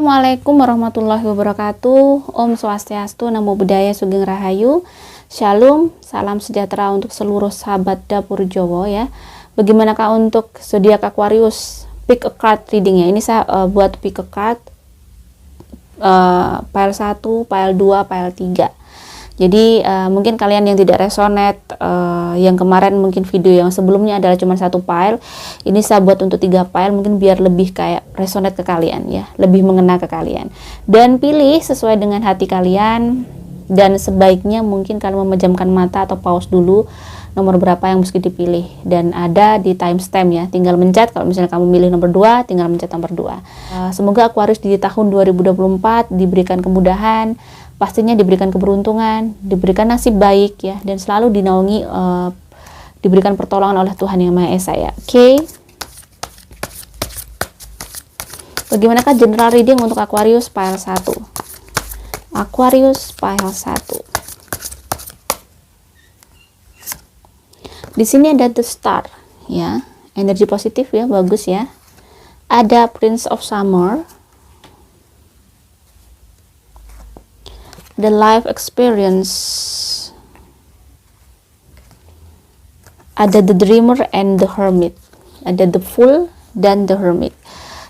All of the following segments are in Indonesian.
Assalamualaikum warahmatullahi wabarakatuh. Om Swastiastu, Namo Buddhaya, Sugeng Rahayu. Shalom, salam sejahtera untuk seluruh sahabat dapur Jowo ya. Bagaimanakah untuk zodiak Aquarius? Pick a card reading ya. Ini saya buat pick a card pile 1, pile 2, pile 3. Jadi mungkin kalian yang tidak resonate, yang kemarin mungkin video yang sebelumnya adalah cuma satu file, ini saya buat untuk 3 file, mungkin biar lebih kayak resonate ke kalian ya, lebih mengena ke kalian. Dan pilih sesuai dengan hati kalian, dan sebaiknya mungkin kalian memejamkan mata atau pause dulu nomor berapa yang mesti dipilih, dan ada di timestamp ya, tinggal mencet. Kalau misalnya kamu milih nomor 2, tinggal mencet nomor 2. Semoga Aquarius di tahun 2024 diberikan kemudahan, pastinya diberikan keberuntungan, diberikan nasib baik ya, dan selalu dinaungi, diberikan pertolongan oleh Tuhan Yang Maha Esa ya. Oke. Bagaimanakah general reading untuk Aquarius pile 1? Aquarius pile 1. Di sini ada the star ya, energi positif ya, bagus ya. Ada Prince of Summer, the life experience, ada the dreamer and the hermit, ada the fool dan the hermit.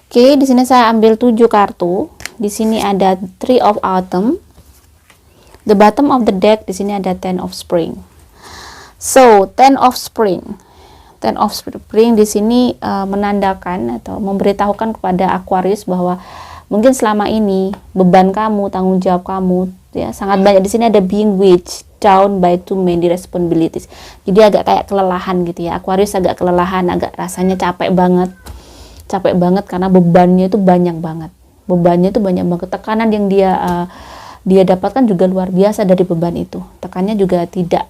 Oke, di sini saya ambil 7 kartu. Di sini ada Three of Autumn, the bottom of the deck. Di sini ada Ten of Spring. So, Ten of Spring. Ten of Spring di sini menandakan atau memberitahukan kepada Aquarius bahwa mungkin selama ini beban kamu, tanggung jawab kamu ya sangat banyak. Di sini ada being weighed down by too many responsibilities. Jadi agak kayak kelelahan gitu ya. Aquarius agak kelelahan, agak rasanya capek banget. Capek banget karena bebannya itu banyak banget. Bebannya itu banyak banget. Tekanan yang dia dapatkan juga luar biasa dari beban itu. Tekannya juga tidak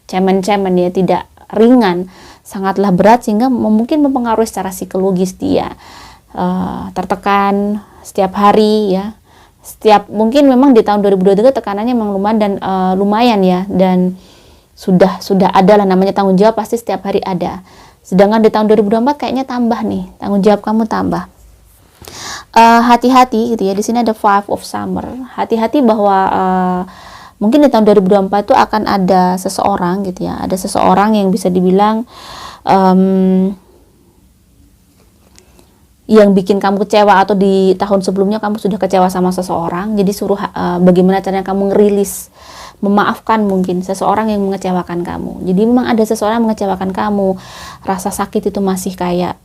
cemen-cemen ya, tidak ringan, sangatlah berat sehingga mungkin mempengaruhi secara psikologis dia. Tertekan setiap hari ya, mungkin memang di tahun 2023 tekanannya memang lumayan ya, dan sudah ada lah namanya tanggung jawab, pasti setiap hari ada. Sedangkan di tahun 2024 kayaknya tambah nih, tanggung jawab kamu tambah. Hati-hati gitu ya. Di sini ada Five of Summer. Hati-hati bahwa mungkin di tahun 2024 itu akan ada seseorang gitu ya, ada seseorang yang bisa dibilang yang bikin kamu kecewa, atau di tahun sebelumnya kamu sudah kecewa sama seseorang, jadi suruh bagaimana caranya kamu ngerilis, memaafkan mungkin seseorang yang mengecewakan kamu. Jadi memang ada seseorang yang mengecewakan kamu, rasa sakit itu masih kayak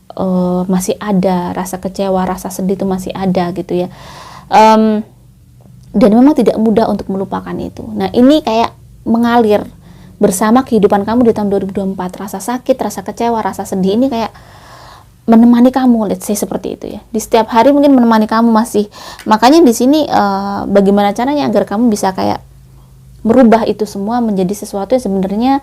masih ada, rasa kecewa, rasa sedih itu masih ada gitu ya. Dan memang tidak mudah untuk melupakan itu. Nah, ini kayak mengalir bersama kehidupan kamu di tahun 2024. Rasa sakit, rasa kecewa, rasa sedih ini kayak menemani kamu, let's say seperti itu ya. Di setiap hari mungkin menemani kamu masih. Makanya di sini bagaimana caranya agar kamu bisa kayak merubah itu semua menjadi sesuatu yang sebenarnya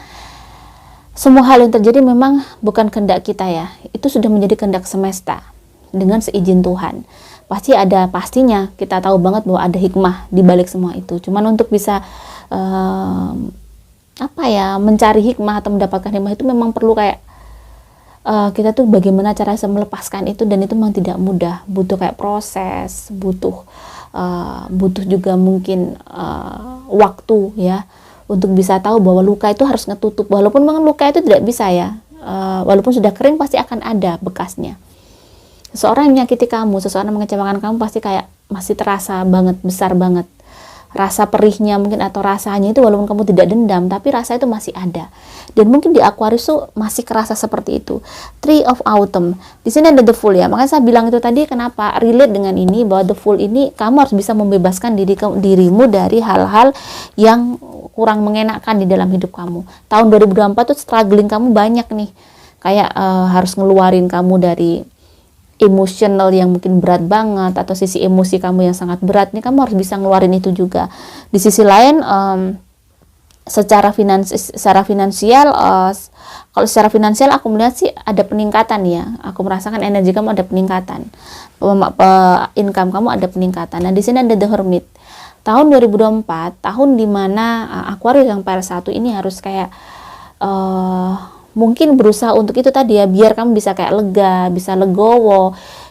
semua hal yang terjadi memang bukan kehendak kita ya. Itu sudah menjadi kehendak semesta dengan seizin Tuhan. Pastinya kita tahu banget bahwa ada hikmah di balik semua itu. Cuman untuk bisa mencari hikmah atau mendapatkan hikmah itu memang perlu kayak kita tuh bagaimana cara melepaskan itu, dan itu memang tidak mudah, butuh kayak proses, butuh juga mungkin waktu ya, untuk bisa tahu bahwa luka itu harus ngetutup. Walaupun memang luka itu tidak bisa ya, walaupun sudah kering pasti akan ada bekasnya. Seseorang yang menyakiti kamu, seseorang yang mengecewakan kamu pasti kayak masih terasa banget, besar banget rasa perihnya mungkin, atau rasanya itu walaupun kamu tidak dendam, tapi rasa itu masih ada. Dan mungkin di Aquarius tuh masih kerasa seperti itu. Three of Autumn. Di sini ada the Fool ya. Makanya saya bilang itu tadi, kenapa relate dengan ini, bahwa the Fool ini kamu harus bisa membebaskan dirimu dari hal-hal yang kurang mengenakan di dalam hidup kamu. Tahun 2024 tuh struggling kamu banyak nih. Kayak harus ngeluarin kamu dari emosional yang mungkin berat banget, atau sisi emosi kamu yang sangat berat nih, kamu harus bisa ngeluarin itu juga. Di sisi lain secara finansial, kalau secara finansial aku melihat sih ada peningkatan ya. Aku merasakan energi kamu ada peningkatan, income kamu ada peningkatan. Nah, di sini ada the Hermit. Tahun 2024, tahun dimana Aquarius yang pile 1 ini harus kayak mungkin berusaha untuk itu tadi ya, biar kamu bisa kayak lega, bisa legowo,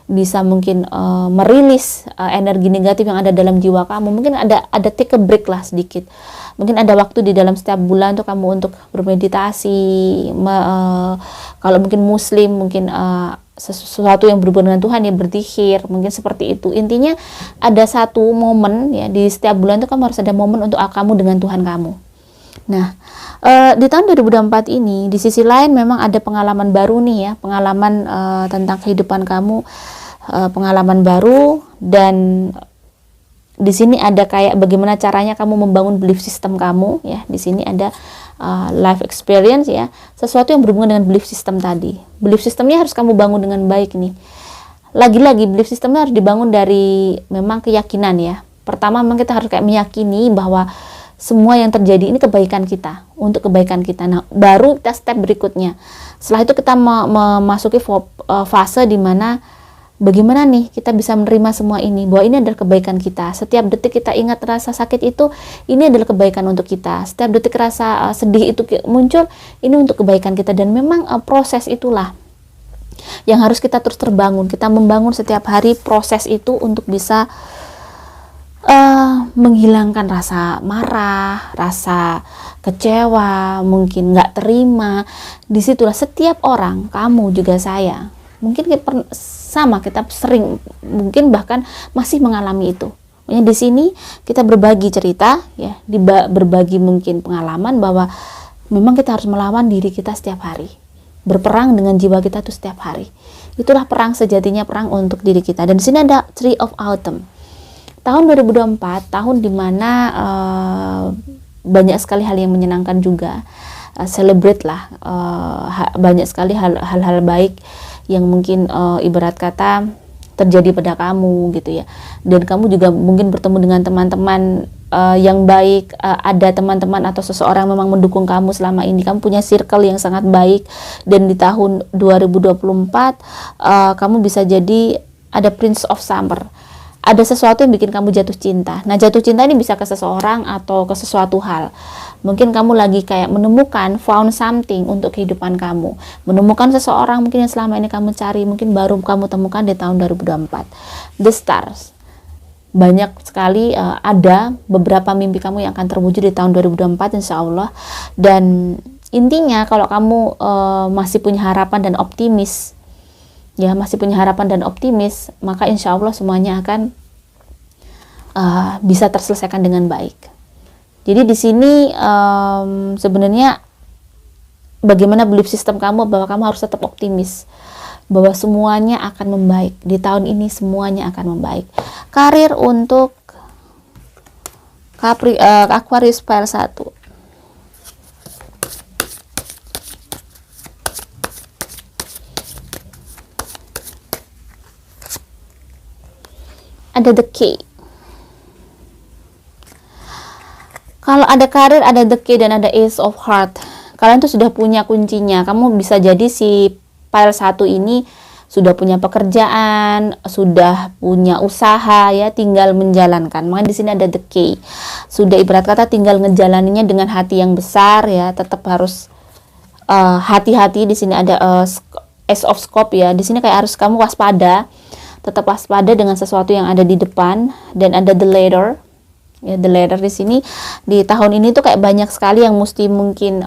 bisa mungkin merilis energi negatif yang ada dalam jiwa kamu. Mungkin ada take a break lah sedikit. Mungkin ada waktu di dalam setiap bulan tuh kamu untuk bermeditasi. Kalau mungkin muslim, mungkin sesuatu yang berhubungan dengan Tuhan, ya berzikir, mungkin seperti itu. Intinya ada satu momen ya, di setiap bulan tuh kamu harus ada momen untuk kamu dengan Tuhan kamu. Nah, di tahun 2024 ini di sisi lain memang ada pengalaman baru nih ya, pengalaman tentang kehidupan kamu, pengalaman baru. Dan di sini ada kayak bagaimana caranya kamu membangun belief system kamu ya. Di sini ada life experience ya, sesuatu yang berhubungan dengan belief system tadi. Belief systemnya harus kamu bangun dengan baik nih. Lagi-lagi belief systemnya harus dibangun dari memang keyakinan ya. Pertama memang kita harus kayak meyakini bahwa semua yang terjadi ini kebaikan kita, untuk kebaikan kita. Nah, baru kita step berikutnya. Setelah itu kita memasuki fase di mana bagaimana nih kita bisa menerima semua ini, bahwa ini adalah kebaikan kita. Setiap detik kita ingat rasa sakit itu, ini adalah kebaikan untuk kita. Setiap detik rasa sedih itu muncul, ini untuk kebaikan kita. Dan memang proses itulah yang harus kita terus terbangun. Kita membangun setiap hari proses itu untuk bisa menghilangkan rasa marah, rasa kecewa, mungkin nggak terima. Disitulah setiap orang, kamu juga saya, mungkin sama, kita sering, mungkin bahkan masih mengalami itu. Di sini kita berbagi cerita ya, berbagi mungkin pengalaman bahwa memang kita harus melawan diri kita setiap hari, berperang dengan jiwa kita tuh setiap hari. Itulah perang sejatinya, perang untuk diri kita. Dan di sini ada Tree of Autumn. Tahun 2024, tahun dimana banyak sekali hal yang menyenangkan juga. Celebrate lah, banyak sekali hal-hal baik yang mungkin ibarat kata terjadi pada kamu gitu ya. Dan kamu juga mungkin bertemu dengan teman-teman yang baik, ada teman-teman atau seseorang memang mendukung kamu selama ini. Kamu punya circle yang sangat baik. Dan di tahun 2024 kamu bisa jadi ada Prince of Summer. Ada sesuatu yang bikin kamu jatuh cinta. Nah, jatuh cinta ini bisa ke seseorang atau ke sesuatu hal. Mungkin kamu lagi kayak menemukan, found something untuk kehidupan kamu. Menemukan seseorang mungkin yang selama ini kamu cari, mungkin baru kamu temukan di tahun 2024. The Stars. Banyak sekali ada beberapa mimpi kamu yang akan terwujud di tahun 2024 insya Allah. Dan intinya kalau kamu masih punya harapan dan optimis, ya masih punya harapan dan optimis, maka insya Allah semuanya akan bisa terselesaikan dengan baik. Jadi di sini sebenarnya bagaimana belief system kamu, bahwa kamu harus tetap optimis bahwa semuanya akan membaik. Di tahun ini semuanya akan membaik. Karir untuk Aquarius file 1. Ada the key. Kalau ada karir, ada the key dan ada ace of heart. Kalian tuh sudah punya kuncinya. Kamu bisa jadi si file 1 ini sudah punya pekerjaan, sudah punya usaha ya, tinggal menjalankan. Makanya di sini ada the key. Sudah ibarat kata tinggal ngejalaninnya dengan hati yang besar ya. Tetap harus hati-hati. Di sini ada ace of scope ya. Di sini kayak harus kamu waspada. Tetap waspada dengan sesuatu yang ada di depan. Dan ada the ladder ya, the ladder di sini di tahun ini tuh kayak banyak sekali yang mesti mungkin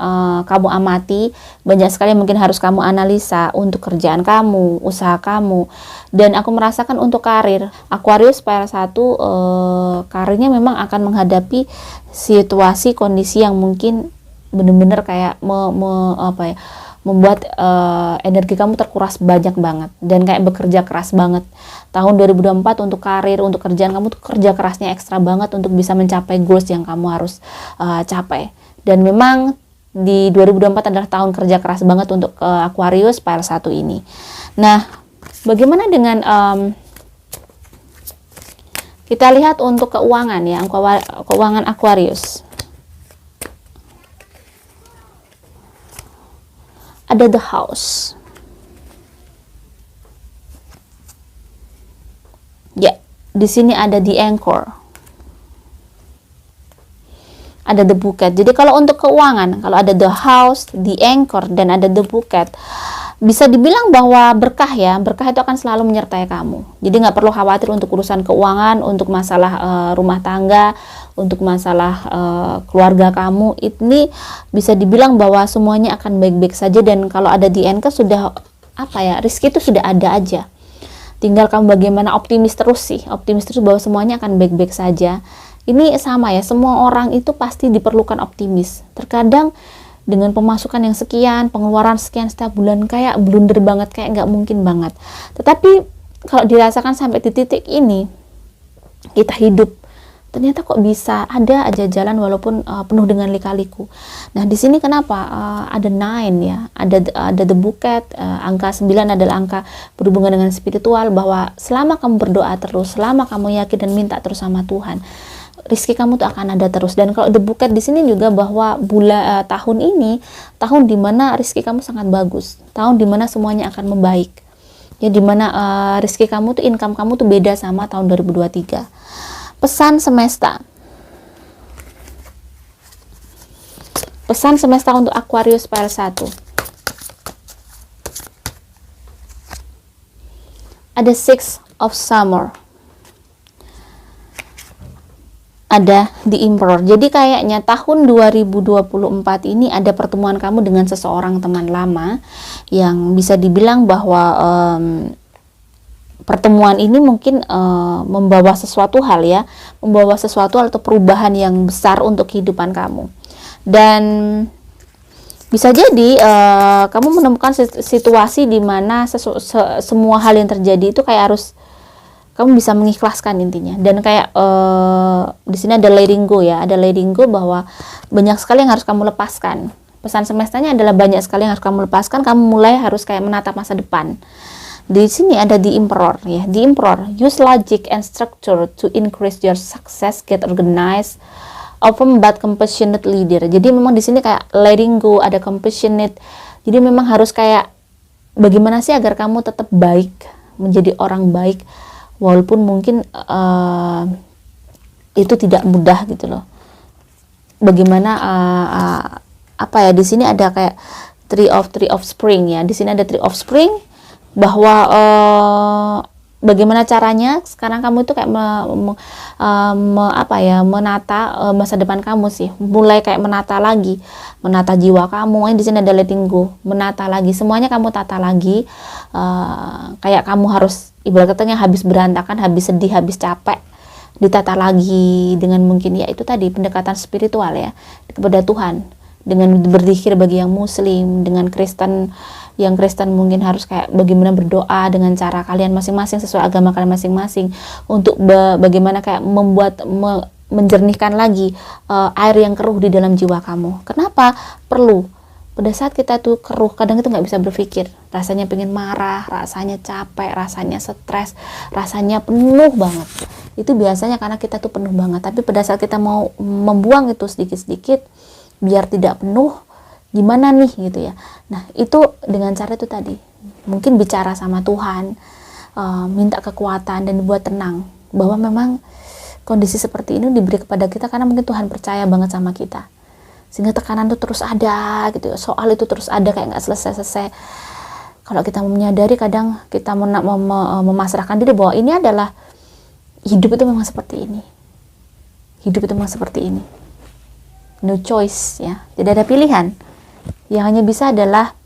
kamu amati, banyak sekali yang mungkin harus kamu analisa untuk kerjaan kamu, usaha kamu. Dan aku merasakan untuk karir Aquarius file 1, karirnya memang akan menghadapi situasi kondisi yang mungkin benar-benar kayak membuat energi kamu terkuras banyak banget dan kayak bekerja keras banget. Tahun 2024 untuk karir, untuk kerjaan kamu tuh kerja kerasnya ekstra banget untuk bisa mencapai goals yang kamu harus capai. Dan memang di 2024 adalah tahun kerja keras banget untuk Aquarius file 1 ini. Nah, bagaimana dengan kita lihat untuk keuangan ya, keuangan Aquarius. Ada the house. Ya, di sini ada the anchor. Ada the bouquet. Jadi kalau untuk keuangan, kalau ada the house, the anchor dan ada the bouquet, bisa dibilang bahwa berkah ya, berkah itu akan selalu menyertai kamu. Jadi nggak perlu khawatir untuk urusan keuangan, untuk masalah rumah tangga, untuk masalah keluarga kamu. Ini bisa dibilang bahwa semuanya akan baik-baik saja, dan kalau ada di NK sudah apa ya, rezeki itu sudah ada aja. Tinggal kamu bagaimana optimis terus sih, optimis terus bahwa semuanya akan baik-baik saja. Ini sama ya, semua orang itu pasti diperlukan optimis. Terkadang dengan pemasukan yang sekian, pengeluaran sekian setiap bulan, kayak blunder banget, kayak nggak mungkin banget. Tetapi kalau dirasakan sampai di titik ini, kita hidup, ternyata kok bisa ada aja jalan walaupun penuh dengan lika-liku. Nah di sini kenapa ada 9 ya, ada the bouquet, angka 9 adalah angka berhubungan dengan spiritual, bahwa selama kamu berdoa terus, selama kamu yakin dan minta terus sama Tuhan, rizki kamu tuh akan ada terus. Dan kalau the bouquet di sini juga bahwa tahun ini tahun dimana rizki kamu sangat bagus, tahun dimana semuanya akan membaik ya, dimana rizki kamu tuh, income kamu tuh beda sama tahun 2023. Pesan semesta, pesan semesta untuk Aquarius file 1, ada 6 of Summer, ada di Emperor. Jadi kayaknya tahun 2024 ini ada pertemuan kamu dengan seseorang teman lama, yang bisa dibilang bahwa pertemuan ini mungkin membawa sesuatu hal ya, membawa sesuatu atau perubahan yang besar untuk kehidupan kamu. Dan bisa jadi kamu menemukan situasi di mana semua hal yang terjadi itu kayak harus kamu bisa mengikhlaskan intinya. Dan kayak di sini ada letting go ya, ada letting go, bahwa banyak sekali yang harus kamu lepaskan. Pesan semestanya adalah banyak sekali yang harus kamu lepaskan. Kamu mulai harus kayak menatap masa depan. Di sini ada di Emperor ya, di Emperor, use logic and structure to increase your success, get organized, open but compassionate leader. Jadi memang di sini kayak letting go, ada compassionate. Jadi memang harus kayak bagaimana sih agar kamu tetap baik, menjadi orang baik, walaupun mungkin itu tidak mudah gitu loh. Bagaimana apa ya, di sini ada kayak tree of spring ya. Di sini ada tree of spring, bahwa bagaimana caranya sekarang kamu itu kayak menata masa depan kamu sih, mulai kayak menata lagi, menata jiwa kamu. Di sini ada letting go, menata lagi, semuanya kamu tata lagi. Kayak kamu harus ibarat katanya habis berantakan, habis sedih, habis capek, ditata lagi dengan mungkin ya itu tadi pendekatan spiritual ya kepada Tuhan, dengan berzikir bagi yang Muslim, dengan Kristen, yang Kristen mungkin harus kayak bagaimana berdoa dengan cara kalian masing-masing sesuai agama kalian masing-masing, untuk bagaimana kayak menjernihkan lagi air yang keruh di dalam jiwa kamu. Kenapa perlu? Pada saat kita tuh keruh, kadang itu nggak bisa berpikir, rasanya pengen marah, rasanya capek, rasanya stres, rasanya penuh banget. Itu biasanya karena kita tuh penuh banget. Tapi pada saat kita mau membuang itu sedikit-sedikit biar tidak penuh, gimana nih gitu ya. Nah itu dengan cara itu tadi, mungkin bicara sama Tuhan, minta kekuatan dan buat tenang, bahwa memang kondisi seperti ini diberi kepada kita karena mungkin Tuhan percaya banget sama kita, sehingga tekanan itu terus ada gitu ya, soal itu terus ada kayak nggak selesai-selesai. Kalau kita menyadari, kadang kita memasrahkan diri bahwa ini adalah hidup, itu memang seperti ini, hidup itu memang seperti ini, no choice ya, tidak ada pilihan. Yang hanya bisa adalah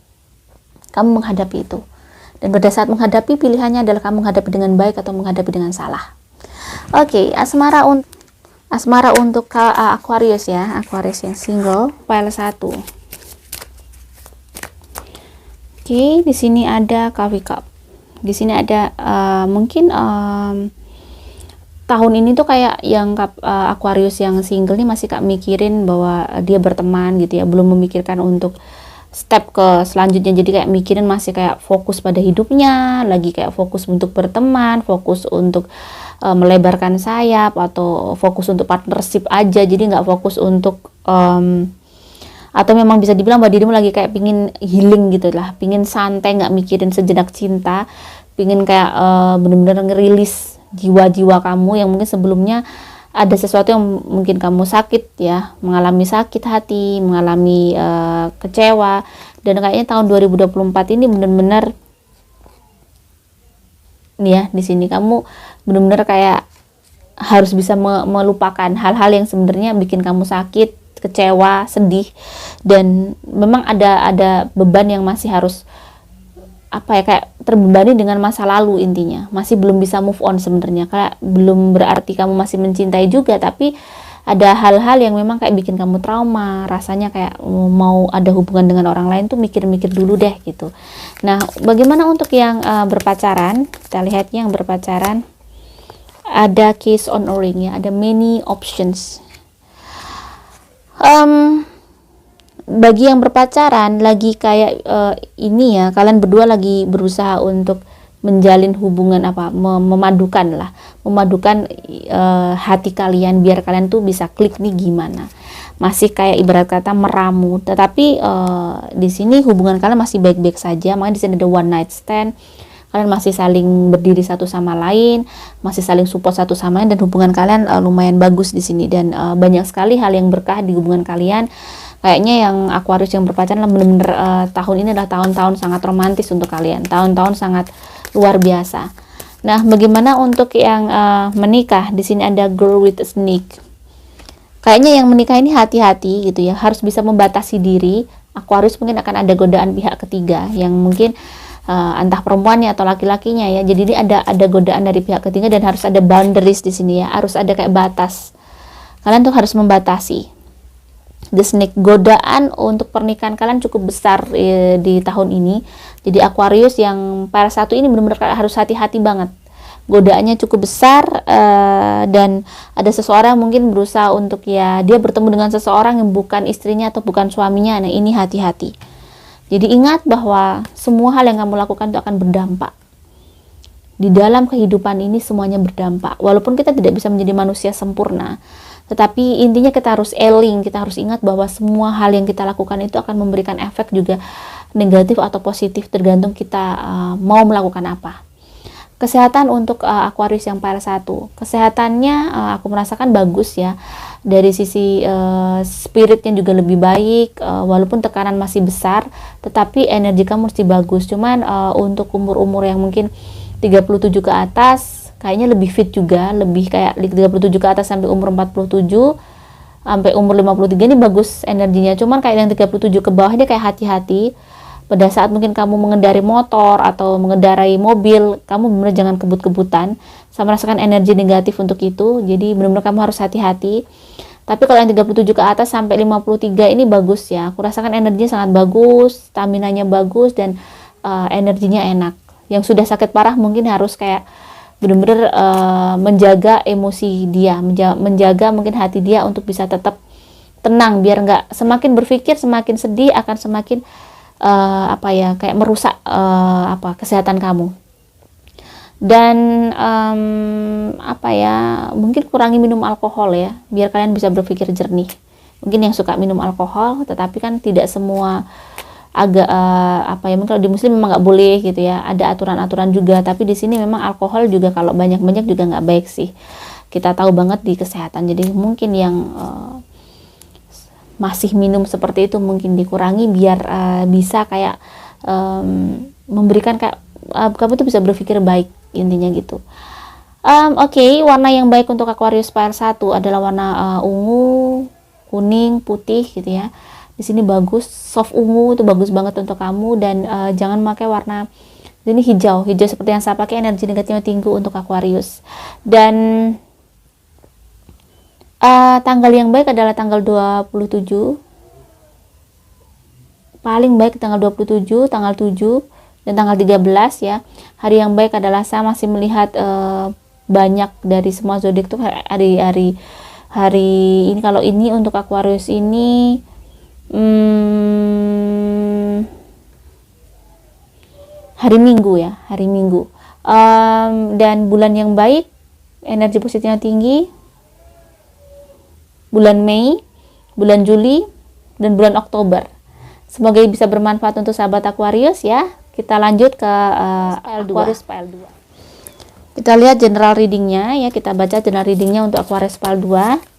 kamu menghadapi itu. Dan pada saat menghadapi, pilihannya adalah kamu menghadapi dengan baik atau menghadapi dengan salah. Oke, asmara untuk Aquarius ya, Aquarius yang single, file 1. Oke, di sini ada Coffee Cup. Di sini ada mungkin tahun ini tuh kayak yang Aquarius yang single nih masih mikirin bahwa dia berteman gitu ya, belum memikirkan untuk step ke selanjutnya. Jadi kayak mikirin, masih kayak fokus pada hidupnya, lagi kayak fokus untuk berteman, fokus untuk melebarkan sayap, atau fokus untuk partnership aja. Jadi nggak fokus untuk atau memang bisa dibilang bahwa dirimu lagi kayak pingin healing gitu lah, pingin santai, nggak mikirin sejenak cinta, pingin kayak bener-bener ngerilis jiwa-jiwa kamu yang mungkin sebelumnya ada sesuatu yang mungkin kamu sakit ya, mengalami sakit hati, mengalami kecewa, dan kayaknya tahun 2024 ini benar-benar nih ya, di sini kamu benar-benar kayak harus bisa melupakan hal-hal yang sebenarnya bikin kamu sakit, kecewa, sedih, dan memang ada beban yang masih harus kayak terbebani dengan masa lalu, intinya masih belum bisa move on sebenarnya. Kayak belum berarti kamu masih mencintai juga, tapi ada hal-hal yang memang kayak bikin kamu trauma, rasanya kayak mau ada hubungan dengan orang lain tuh mikir-mikir dulu deh gitu. Nah, bagaimana untuk yang berpacaran? Kita lihat yang berpacaran, ada case on a ring ya, ada many options. Bagi yang berpacaran lagi kayak ini ya, kalian berdua lagi berusaha untuk menjalin hubungan memadukan hati kalian biar kalian tuh bisa klik nih gimana. Masih kayak ibarat kata meramu, tetapi di sini hubungan kalian masih baik-baik saja. Makanya di sini ada one night stand. Kalian masih saling berdiri satu sama lain, masih saling support satu sama lain, dan hubungan kalian lumayan bagus di sini, dan banyak sekali hal yang berkah di hubungan kalian. Kayaknya yang Aquarius yang berpacaran benar-benar tahun ini adalah tahun-tahun sangat romantis untuk kalian, tahun-tahun sangat luar biasa. Nah, bagaimana untuk yang menikah? Di sini ada girl with a snake. Kayaknya yang menikah ini hati-hati gitu ya, harus bisa membatasi diri. Aquarius mungkin akan ada godaan pihak ketiga yang mungkin entah perempuannya atau laki-lakinya ya. Jadi ini ada godaan dari pihak ketiga, dan harus ada boundaries di sini ya, harus ada kayak batas. Kalian tuh harus membatasi. The snake, godaan untuk pernikahan kalian cukup besar di tahun ini. Jadi Aquarius yang para satu ini benar-benar harus hati-hati banget. Godaannya cukup besar, dan ada seseorang mungkin berusaha untuk ya dia bertemu dengan seseorang yang bukan istrinya atau bukan suaminya. Nah, ini hati-hati. Jadi ingat bahwa semua hal yang kamu lakukan itu akan berdampak. Di dalam kehidupan ini semuanya berdampak. Walaupun kita tidak bisa menjadi manusia sempurna, tetapi intinya kita harus kita harus ingat bahwa semua hal yang kita lakukan itu akan memberikan efek juga negatif atau positif, tergantung kita mau melakukan apa. Kesehatan untuk Aquarius yang para satu, kesehatannya aku merasakan bagus ya, dari sisi spiritnya juga lebih baik, walaupun tekanan masih besar, tetapi energi kamu mesti bagus. Cuman untuk umur-umur yang mungkin 37 ke atas, kayaknya lebih fit juga, lebih kayak 37 ke atas sampai umur 47 sampai umur 53 ini bagus energinya. Cuman kayak yang 37 ke bawah ini kayak hati-hati pada saat mungkin kamu mengendarai motor atau mengendarai mobil, kamu benar-benar jangan kebut-kebutan. Saya merasakan energi negatif untuk itu, jadi benar-benar kamu harus hati-hati. Tapi kalau yang 37 ke atas sampai 53 ini bagus ya, aku rasakan energinya sangat bagus, stamina-nya bagus, dan energinya enak. Yang sudah sakit parah mungkin harus kayak benar-benar menjaga emosi dia, menjaga mungkin hati dia untuk bisa tetap tenang, biar nggak semakin berpikir semakin sedih akan semakin kayak merusak kesehatan kamu. Dan mungkin kurangi minum alkohol ya, biar kalian bisa berpikir jernih. Mungkin yang suka minum alkohol, tetapi kan tidak semua agak mungkin kalau di muslim memang nggak boleh gitu ya, ada aturan-aturan juga, tapi di sini memang alkohol juga kalau banyak-banyak juga nggak baik sih, kita tahu banget di kesehatan. Jadi mungkin yang masih minum seperti itu mungkin dikurangi, biar bisa kayak memberikan kayak kamu tuh bisa berpikir baik, intinya gitu. Oke, warna yang baik untuk Aquarius Fire 1 adalah warna ungu, kuning, putih gitu ya. Di sini bagus, soft ungu itu bagus banget untuk kamu, dan jangan pakai warna ini hijau seperti yang saya pakai, energi negatifnya tinggi untuk Aquarius. Dan tanggal yang baik adalah tanggal 27. Paling baik tanggal 27, tanggal 7, dan tanggal 13 ya. Hari yang baik adalah, saya masih melihat banyak dari semua zodiak tuh hari ini. Kalau ini untuk Aquarius ini hari Minggu ya, hari Minggu. Dan bulan yang baik, energi positifnya tinggi, bulan Mei, bulan Juli, dan bulan Oktober. Semoga bisa bermanfaat untuk sahabat Aquarius ya. Kita lanjut ke Aquarius PL2. Kita lihat general readingnya ya, kita baca general readingnya untuk Aquarius PAL 2.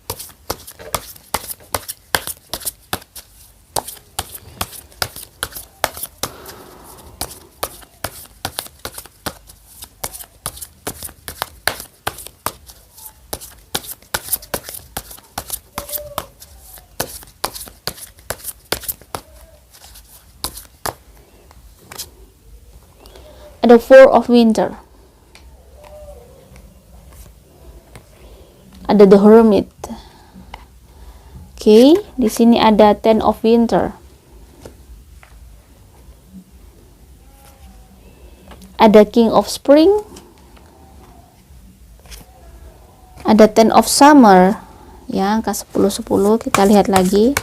Ada Four of Winter. Ada The Hermit. Oke, di sini ada Ten of Winter. Ada King of Spring. Ada Ten of Summer. Ya, angka 10-10, kita lihat lagi.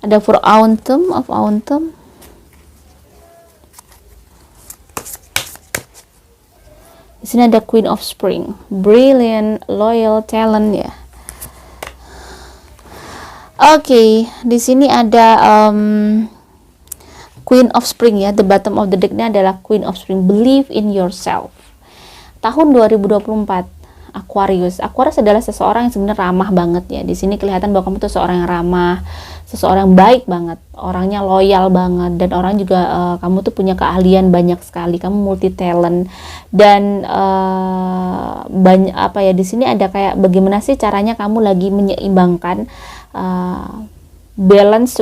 Ada For Autumn of Autumn. Di sini ada Queen of Spring, brilliant, loyal, talent ya. Oke, di sini ada Queen of Spring ya. The bottom of the deck-nya adalah Queen of Spring. Believe in yourself. Tahun 2024, Aquarius. Aquarius adalah seseorang yang sebenarnya ramah banget ya. Di sini kelihatan bahwa kamu tuh seorang yang ramah, seseorang baik banget, orangnya loyal banget, dan orang juga kamu tuh punya keahlian banyak sekali, kamu multi talent, dan banyak apa ya, di sini ada kayak bagaimana sih caranya kamu lagi menyeimbangkan balance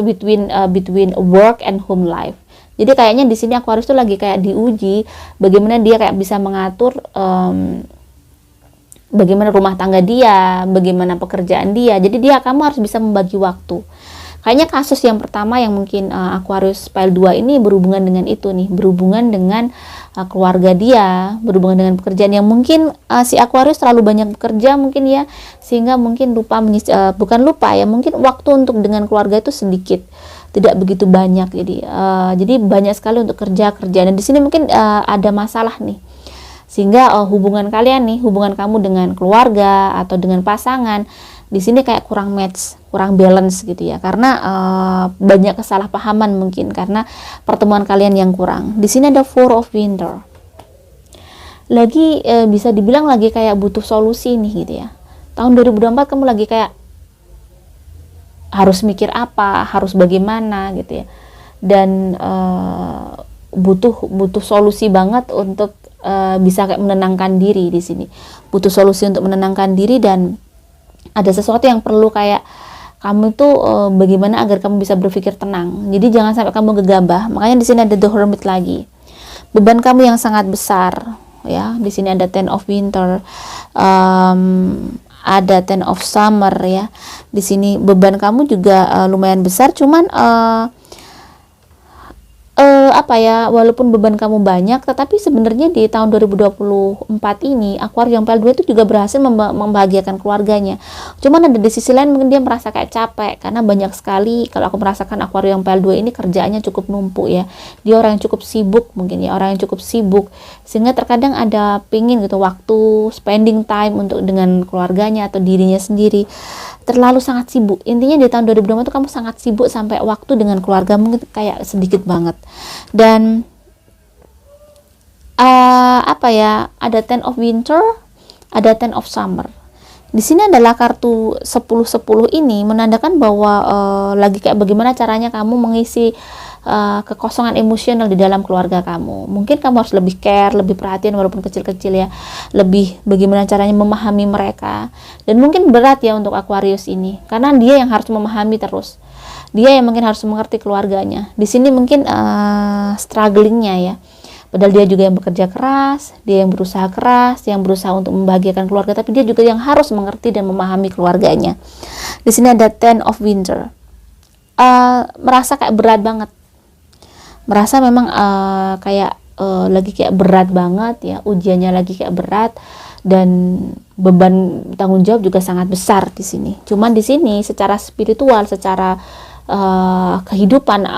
between work and home life. Jadi kayaknya di sini Aquarius tuh lagi kayak diuji bagaimana dia kayak bisa mengatur bagaimana rumah tangga dia, bagaimana pekerjaan dia. Jadi kamu harus bisa membagi waktu. Kayaknya kasus yang pertama yang mungkin Aquarius PAL 2 ini berhubungan dengan itu nih, berhubungan dengan keluarga dia, berhubungan dengan pekerjaan yang mungkin si Aquarius terlalu banyak bekerja mungkin ya, sehingga mungkin bukan lupa ya, mungkin waktu untuk dengan keluarga itu sedikit, tidak begitu banyak. Jadi banyak sekali untuk kerjaan. Dan di sini mungkin ada masalah nih, sehingga hubungan kalian nih, hubungan kamu dengan keluarga atau dengan pasangan di sini kayak kurang match, kurang balance gitu ya, karena banyak kesalahpahaman mungkin karena pertemuan kalian yang kurang. Di sini ada Four of Winter. Lagi bisa dibilang lagi kayak butuh solusi nih gitu ya. Tahun 2024 kamu lagi kayak harus mikir apa, harus bagaimana gitu ya. Dan butuh solusi banget untuk bisa kayak menenangkan diri di sini. Butuh solusi untuk menenangkan diri, dan ada sesuatu yang perlu kayak kamu itu bagaimana agar kamu bisa berpikir tenang. Jadi jangan sampai kamu gegabah. Makanya di sini ada The Hermit lagi. Beban kamu yang sangat besar ya. Di sini ada Ten of Winter. Ada Ten of Summer ya. Di sini beban kamu juga lumayan besar, cuman apa ya, walaupun beban kamu banyak, tetapi sebenarnya di tahun 2024 ini Aquarius yang PAL 2 itu juga berhasil membahagiakan keluarganya. Cuman ada di sisi lain mungkin dia merasa kayak capek karena banyak sekali, kalau aku merasakan Aquarius yang PAL 2 ini kerjaannya cukup numpuk ya. Dia orang yang cukup sibuk mungkin ya, orang yang cukup sibuk, sehingga terkadang ada pingin gitu waktu spending time untuk dengan keluarganya atau dirinya sendiri. Terlalu sangat sibuk. Intinya di tahun 2024 itu kamu sangat sibuk sampai waktu dengan keluarga mungkin kayak sedikit banget. Dan apa ya, ada Ten of Winter, ada Ten of Summer. Di sini adalah kartu 10-10 ini menandakan bahwa lagi kayak bagaimana caranya kamu mengisi kekosongan emosional di dalam keluarga kamu. Mungkin kamu harus lebih care, lebih perhatian walaupun kecil-kecil ya. Lebih bagaimana caranya memahami mereka. Dan mungkin berat ya untuk Aquarius ini, karena dia yang harus memahami terus. Dia yang mungkin harus mengerti keluarganya. Di sini mungkin strugglingnya ya. Padahal dia juga yang bekerja keras, dia yang berusaha keras, yang berusaha untuk membahagiakan keluarga, tapi dia juga yang harus mengerti dan memahami keluarganya. Di sini ada Ten of Winter. Merasa kayak berat banget. Merasa memang kayak lagi kayak berat banget ya, ujiannya lagi kayak berat, dan beban tanggung jawab juga sangat besar di sini. Cuman di sini secara spiritual, secara kehidupan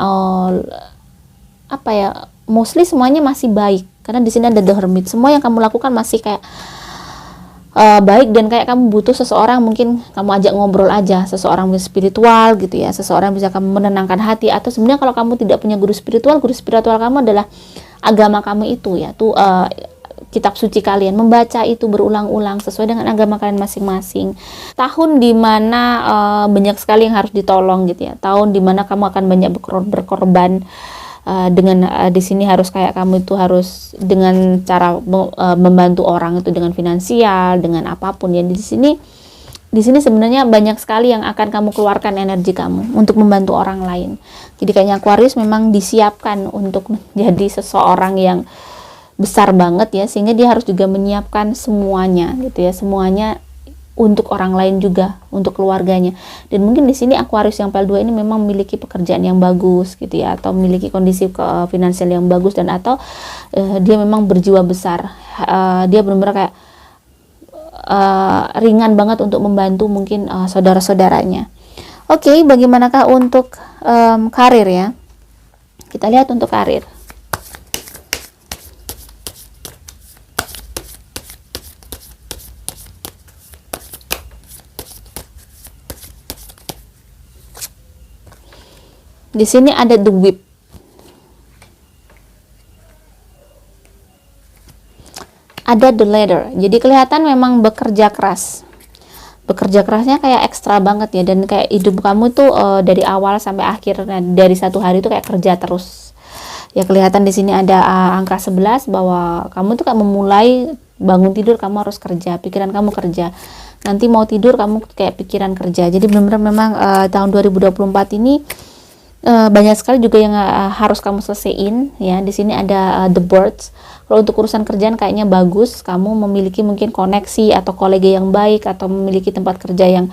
apa ya, mostly semuanya masih baik, karena di sini ada The Hermit. Semua yang kamu lakukan masih kayak baik, dan kayak kamu butuh seseorang, mungkin kamu ajak ngobrol aja, seseorang spiritual gitu ya, seseorang bisa kamu menenangkan hati. Atau sebenarnya kalau kamu tidak punya guru spiritual kamu adalah agama kamu itu ya, tuh kitab suci kalian, membaca itu berulang-ulang sesuai dengan agama kalian masing-masing. Tahun dimana banyak sekali yang harus ditolong gitu ya, tahun dimana kamu akan banyak berkorban. Dengan di sini harus kayak kamu itu harus dengan cara membantu orang itu dengan finansial, dengan apapun ya. Di sini sebenarnya banyak sekali yang akan kamu keluarkan energi kamu untuk membantu orang lain. Jadi kayaknya Aquarius memang disiapkan untuk menjadi seseorang yang besar banget ya, sehingga dia harus juga menyiapkan semuanya gitu ya, semuanya untuk orang lain juga, untuk keluarganya. Dan mungkin di sini Aquarius yang PL2 ini memang memiliki pekerjaan yang bagus gitu ya, atau memiliki kondisi finansial yang bagus, dan atau dia memang berjiwa besar. Dia benar-benar kayak ringan banget untuk membantu mungkin saudara-saudaranya. Oke, bagaimanakah untuk karir ya? Kita lihat untuk karir. Di sini ada the whip. Ada the ladder. Jadi kelihatan memang bekerja keras. Bekerja kerasnya kayak ekstra banget ya, dan kayak hidup kamu tuh dari awal sampai akhir. Nah, dari satu hari itu kayak kerja terus. Ya kelihatan di sini ada angka 11 bahwa kamu tuh kayak memulai bangun tidur kamu harus kerja, pikiran kamu kerja. Nanti mau tidur kamu kayak pikiran kerja. Jadi benar-benar memang tahun 2024 ini banyak sekali juga yang harus kamu selesaiin ya. Di sini ada the birds. Kalau untuk urusan kerjaan kayaknya bagus, kamu memiliki mungkin koneksi atau kolega yang baik, atau memiliki tempat kerja yang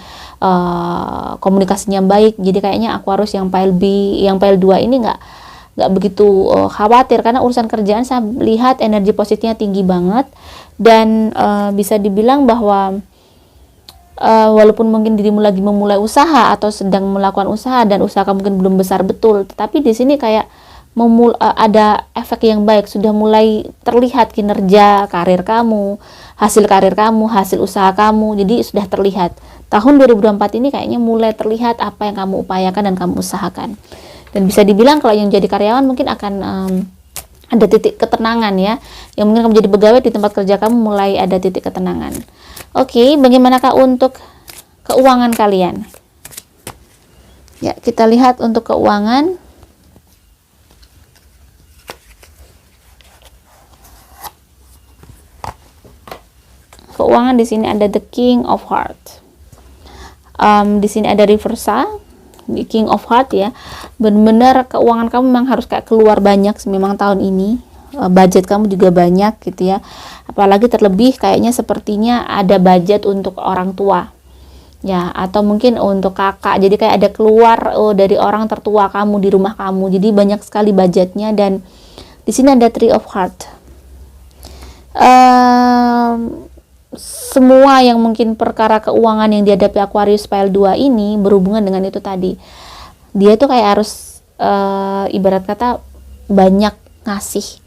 komunikasinya baik. Jadi kayaknya Aquarius yang PL2 ini nggak begitu khawatir, karena urusan kerjaan saya lihat energi positifnya tinggi banget. Dan bisa dibilang bahwa walaupun mungkin dirimu lagi memulai usaha atau sedang melakukan usaha dan usaha kamu mungkin belum besar betul, tetapi di sini kayak ada efek yang baik, sudah mulai terlihat kinerja karir kamu, hasil usaha kamu, jadi sudah terlihat. Tahun 2024 ini kayaknya mulai terlihat apa yang kamu upayakan dan kamu usahakan. Dan bisa dibilang kalau yang jadi karyawan mungkin akan ada titik ketenangan ya, yang mungkin kamu jadi pegawai di tempat kerja kamu mulai ada titik ketenangan. Oke, bagaimanakah untuk keuangan kalian? Ya, kita lihat untuk keuangan. Keuangan di sini ada the King of Heart. Di sini ada reversal, the King of Heart ya. Benar-benar keuangan kamu memang harus kayak keluar banyak memang tahun ini. Budget kamu juga banyak gitu ya, apalagi terlebih kayaknya sepertinya ada budget untuk orang tua ya, atau mungkin untuk kakak. Jadi kayak ada keluar dari orang tertua kamu di rumah kamu, jadi banyak sekali budgetnya. Dan di sini ada Three of Heart. Semua yang mungkin perkara keuangan yang dihadapi Aquarius PL2 ini berhubungan dengan itu tadi. Dia tuh kayak harus ibarat kata banyak ngasih,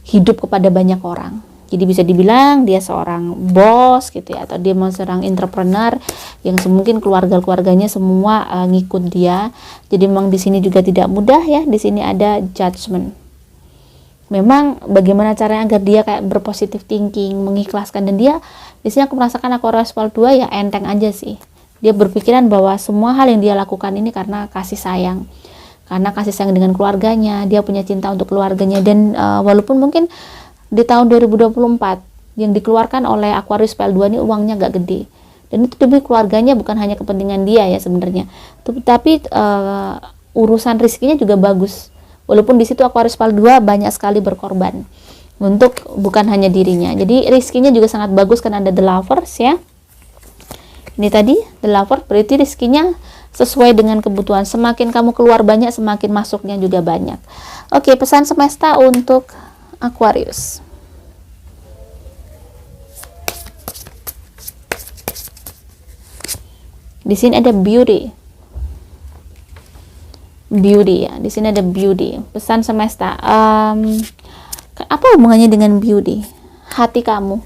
hidup kepada banyak orang. Jadi bisa dibilang dia seorang bos gitu ya, atau dia seorang entrepreneur yang mungkin keluarganya semua ngikut dia. Jadi memang di sini juga tidak mudah ya. Di sini ada judgment. Memang bagaimana caranya agar dia kayak berpositif thinking, mengikhlaskan. Dan dia di sini aku merasakan Aquarius PL2 ya enteng aja sih. Dia berpikiran bahwa semua hal yang dia lakukan ini karena kasih sayang. Karena kasih sayang dengan keluarganya, dia punya cinta untuk keluarganya. Dan walaupun mungkin di tahun 2024 yang dikeluarkan oleh Aquarius PL2 ini uangnya gak gede, dan itu demi keluarganya, bukan hanya kepentingan dia ya sebenarnya, tapi urusan rezekinya juga bagus. Walaupun di situ Aquarius PL2 banyak sekali berkorban untuk bukan hanya dirinya. Jadi rezekinya juga sangat bagus karena ada the lovers ya. Ini tadi the lovers, berarti rezekinya sesuai dengan kebutuhan. Semakin kamu keluar banyak, semakin masuknya juga banyak. Oke, pesan semesta untuk Aquarius. Di sini ada beauty. Beauty ya. Di sini ada beauty. Pesan semesta. Apa hubungannya dengan beauty? Hati kamu.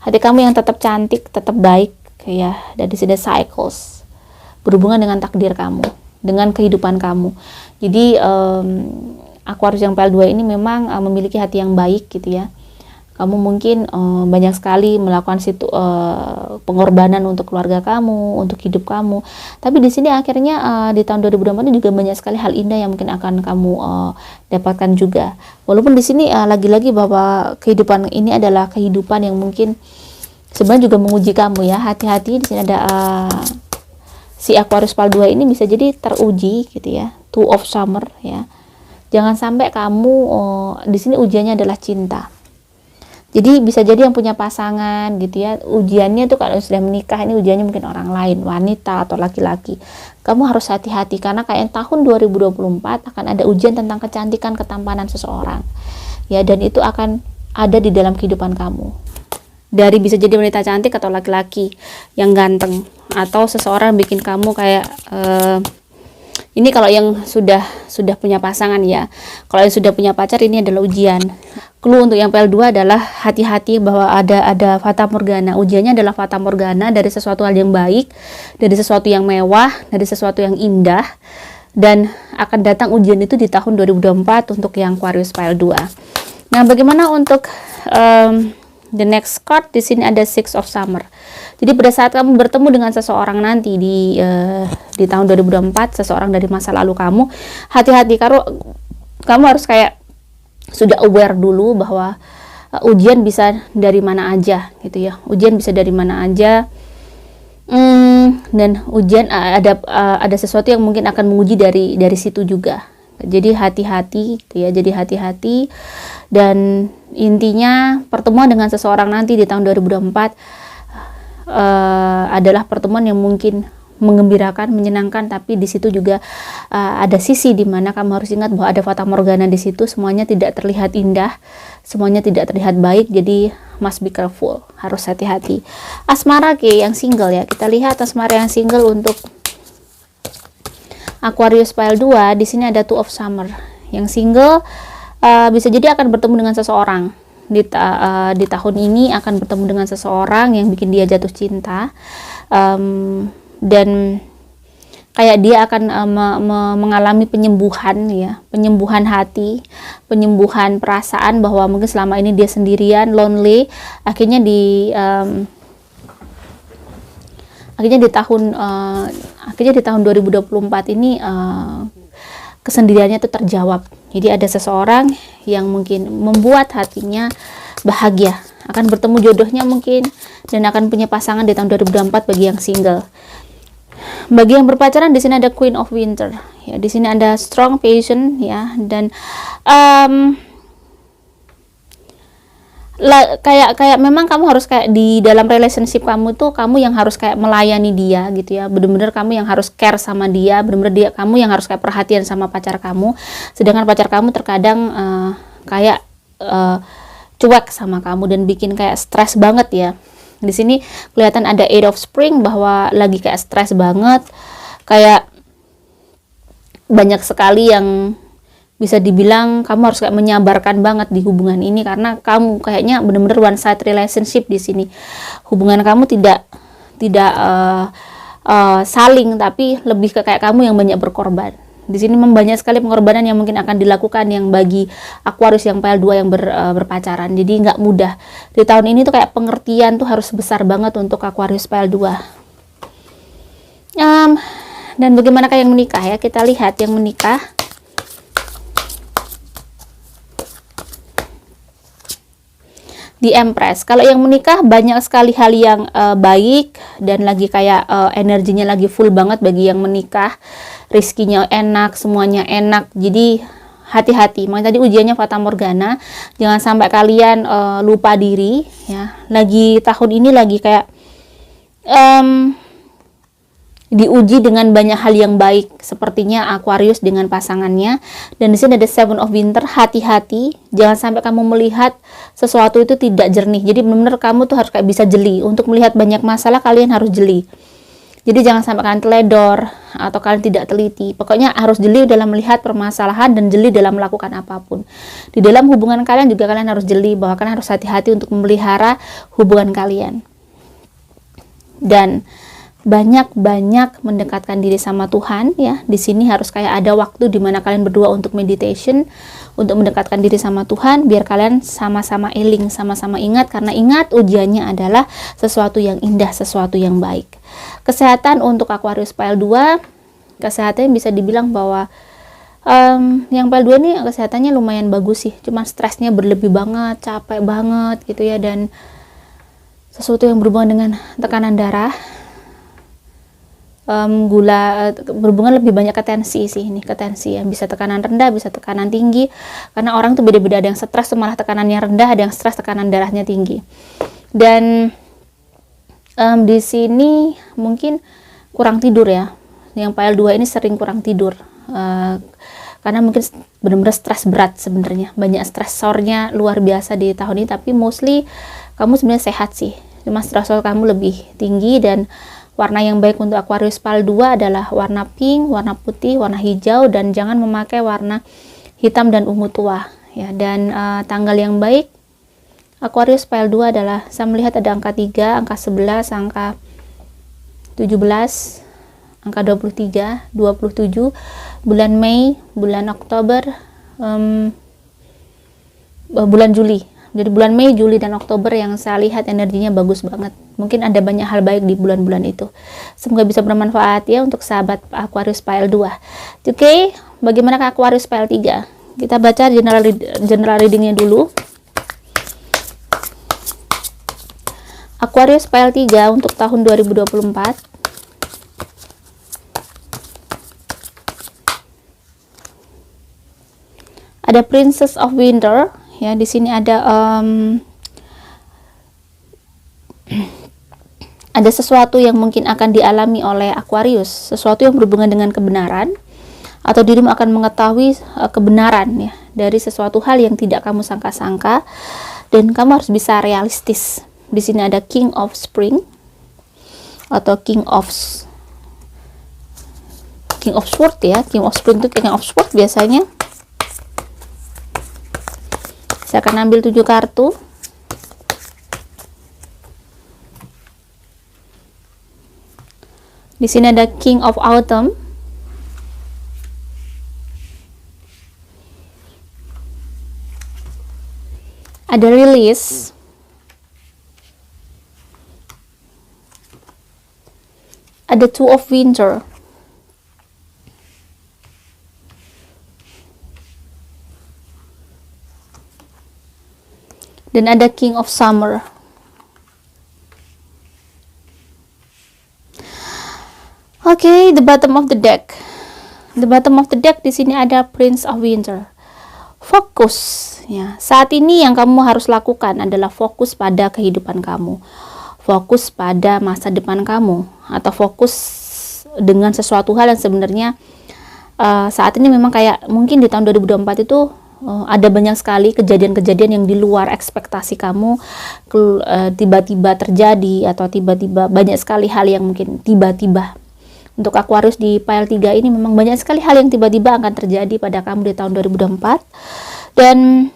hati kamu yang tetap cantik, tetap baik ya. Dari sini cycles berhubungan dengan takdir kamu, dengan kehidupan kamu. Jadi Aquarius yang PL2 ini memang memiliki hati yang baik gitu ya. Kamu mungkin banyak sekali melakukan pengorbanan untuk keluarga kamu, untuk hidup kamu. Tapi di sini akhirnya di tahun 2024 ini juga banyak sekali hal indah yang mungkin akan kamu dapatkan juga. Walaupun di sini lagi-lagi bahwa kehidupan ini adalah kehidupan yang mungkin sebenarnya juga menguji kamu ya. Hati-hati, di sini ada si Aquarius PL2 ini bisa jadi teruji gitu ya. Two of Summer ya. Jangan sampai kamu di sini ujiannya adalah cinta. Jadi bisa jadi yang punya pasangan gitu ya, ujiannya tuh kalau sudah menikah ini ujiannya mungkin orang lain, wanita atau laki-laki. Kamu harus hati-hati karena kayak tahun 2024 akan ada ujian tentang kecantikan, ketampanan seseorang. Ya, dan itu akan ada di dalam kehidupan kamu. Dari bisa jadi wanita cantik atau laki-laki yang ganteng, atau seseorang bikin kamu kayak ini kalau yang sudah punya pasangan ya. Kalau yang sudah punya pacar ini adalah ujian. Clue untuk yang PL2 adalah hati-hati bahwa ada fata morgana. Ujiannya adalah fata morgana dari sesuatu hal yang baik, dari sesuatu yang mewah, dari sesuatu yang indah, dan akan datang ujian itu di tahun 2024 untuk yang Aquarius PL2. Nah, bagaimana untuk the next card? Di sini ada Six of Summer. Jadi pada saat kamu bertemu dengan seseorang nanti di tahun 2024, seseorang dari masa lalu kamu, hati-hati kamu harus kayak sudah aware dulu bahwa ujian bisa dari mana aja gitu ya. Ujian bisa dari mana aja. Dan ujian ada sesuatu yang mungkin akan menguji dari situ juga. Jadi hati-hati gitu ya. Jadi hati-hati, dan intinya pertemuan dengan seseorang nanti di tahun 2024 adalah pertemuan yang mungkin menggembirakan, menyenangkan, tapi di situ juga ada sisi di mana kamu harus ingat bahwa ada fata morgana di situ. Semuanya tidak terlihat indah, semuanya tidak terlihat baik, jadi must be careful, harus hati-hati. Asmara yang single ya, kita lihat asmara yang single untuk Aquarius PL2. Di sini ada Two of Summer. Yang single bisa jadi akan bertemu dengan seseorang di tahun ini, akan bertemu dengan seseorang yang bikin dia jatuh cinta. Dan kayak dia akan mengalami penyembuhan ya, penyembuhan hati, penyembuhan perasaan bahwa mungkin selama ini dia sendirian, lonely. Akhirnya di tahun 2024 ini kesendiriannya itu terjawab. Jadi ada seseorang yang mungkin membuat hatinya bahagia, akan bertemu jodohnya mungkin, dan akan punya pasangan di tahun 2024 bagi yang single. Bagi yang berpacaran, di sini ada Queen of Winter ya, di sini ada strong passion ya, dan kayak memang kamu harus kayak di dalam relationship kamu tuh kamu yang harus kayak melayani dia gitu ya, bener-bener kamu yang harus care sama dia, bener-bener kamu yang harus kayak perhatian sama pacar kamu, sedangkan pacar kamu terkadang kayak cuek sama kamu dan bikin kayak stres banget ya. Di sini kelihatan ada Eight of Spring, bahwa lagi kayak stres banget, kayak banyak sekali yang bisa dibilang kamu harus kayak menyabarkan banget di hubungan ini, karena kamu kayaknya bener-bener one side relationship di sini. Hubungan kamu tidak saling, tapi lebih ke kayak kamu yang banyak berkorban. Di sini banyak sekali pengorbanan yang mungkin akan dilakukan yang bagi Aquarius yang PL2 yang berpacaran. Jadi nggak mudah. Di tahun ini tuh kayak pengertian tuh harus besar banget untuk Aquarius PL2. Dan bagaimana yang menikah ya? Kita lihat yang menikah. Di Empress. Kalau yang menikah banyak sekali hal yang baik, dan lagi kayak energinya lagi full banget bagi yang menikah. Rizkinya enak, semuanya enak. Jadi hati-hati. Makanya tadi ujiannya fata morgana. Jangan sampai kalian lupa diri ya. Lagi tahun ini lagi kayak diuji dengan banyak hal yang baik, sepertinya Aquarius dengan pasangannya. Dan di sini ada Seven of Winter. Hati-hati, jangan sampai kamu melihat sesuatu itu tidak jernih. Jadi benar-benar kamu tuh harus kayak bisa jeli. Untuk melihat banyak masalah kalian harus jeli. Jadi jangan sampai kalian teledor atau kalian tidak teliti. Pokoknya harus jeli dalam melihat permasalahan dan jeli dalam melakukan apapun. Di dalam hubungan kalian juga kalian harus jeli, bahwa kalian harus hati-hati untuk memelihara hubungan kalian. Dan banyak-banyak mendekatkan diri sama Tuhan ya. Di sini harus kayak ada waktu di mana kalian berdua untuk meditation, untuk mendekatkan diri sama Tuhan, biar kalian sama-sama eling, sama-sama ingat, karena ingat ujiannya adalah sesuatu yang indah, sesuatu yang baik. Kesehatan untuk Aquarius Pile 2, kesehatannya bisa dibilang bahwa yang Pile 2 ini kesehatannya lumayan bagus sih, cuma stresnya berlebih banget, capek banget gitu ya, dan sesuatu yang berhubungan dengan tekanan darah, gula, berhubungan lebih banyak ke tensi sih, ini ke tensi ya, bisa tekanan rendah, bisa tekanan tinggi, karena orang tuh beda-beda, ada yang stres malah tekanannya rendah, ada yang stres tekanan darahnya tinggi. Dan di sini mungkin kurang tidur ya, yang Pile 2 ini sering kurang tidur, karena mungkin benar-benar stres berat sebenarnya, banyak stresornya luar biasa di tahun ini, tapi mostly kamu sebenarnya sehat sih, cuma stresor kamu lebih tinggi. Dan warna yang baik untuk Aquarius Pile 2 adalah warna pink, warna putih, warna hijau, dan jangan memakai warna hitam dan ungu tua ya. Dan tanggal yang baik Aquarius Pile 2 adalah, saya melihat ada angka 3, angka 11, angka 17, angka 23, 27, bulan Mei, bulan Oktober, bulan Juli. Jadi bulan Mei, Juli, dan Oktober yang saya lihat energinya bagus banget. Mungkin ada banyak hal baik di bulan-bulan itu. Semoga bisa bermanfaat ya untuk sahabat Aquarius Pile 2. Oke, bagaimana ke Aquarius Pile 3? Kita baca general readingnya dulu. Aquarius Pile 3 untuk tahun 2024. Ada Princess of Winter ya, di sini ada ada sesuatu yang mungkin akan dialami oleh Aquarius, sesuatu yang berhubungan dengan kebenaran, atau dirimu akan mengetahui kebenaran ya dari sesuatu hal yang tidak kamu sangka-sangka, dan kamu harus bisa realistis. Di sini ada King of Spring atau King of Sword ya. King of Spring itu King of Sword biasanya. Saya akan ambil 7 kartu. Di sini ada King of Autumn. Ada Release. Ada Two of Winter. Dan ada King of Summer. Oke, the bottom of the deck. The bottom of the deck di sini ada Prince of Winter. Fokus ya. Saat ini yang kamu harus lakukan adalah fokus pada kehidupan kamu. Fokus pada masa depan kamu, atau fokus dengan sesuatu hal yang sebenarnya saat ini memang kayak mungkin di tahun 2024 itu ada banyak sekali kejadian-kejadian yang di luar ekspektasi kamu, tiba-tiba terjadi, atau tiba-tiba banyak sekali hal yang mungkin tiba-tiba. Untuk Aquarius di Pile 3 ini memang banyak sekali hal yang tiba-tiba akan terjadi pada kamu di tahun 2024, dan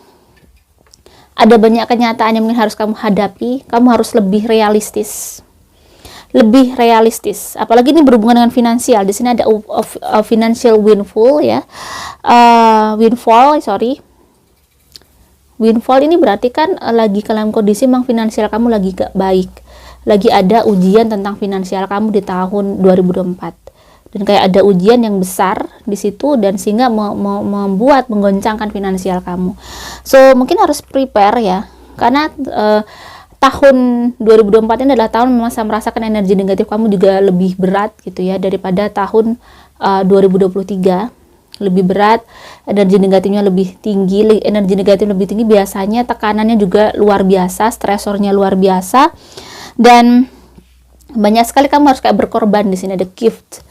ada banyak kenyataan yang mungkin harus kamu hadapi. Kamu harus lebih realistis, apalagi ini berhubungan dengan finansial. Di sini ada financial windfall ya, windfall ini berarti kan lagi dalam kondisi memang finansial kamu lagi gak baik, lagi ada ujian tentang finansial kamu di tahun 2024, dan kayak ada ujian yang besar di situ, dan sehingga membuat menggoncangkan finansial kamu. So mungkin harus prepare ya, karena tahun 2024 ini adalah tahun memang saya merasakan energi negatif kamu juga lebih berat gitu ya, daripada tahun 2023. Lebih berat, energi negatifnya lebih tinggi. Energi negatif lebih tinggi biasanya tekanannya juga luar biasa, stresornya luar biasa, dan banyak sekali kamu harus kayak berkorban. Di sini ada gift,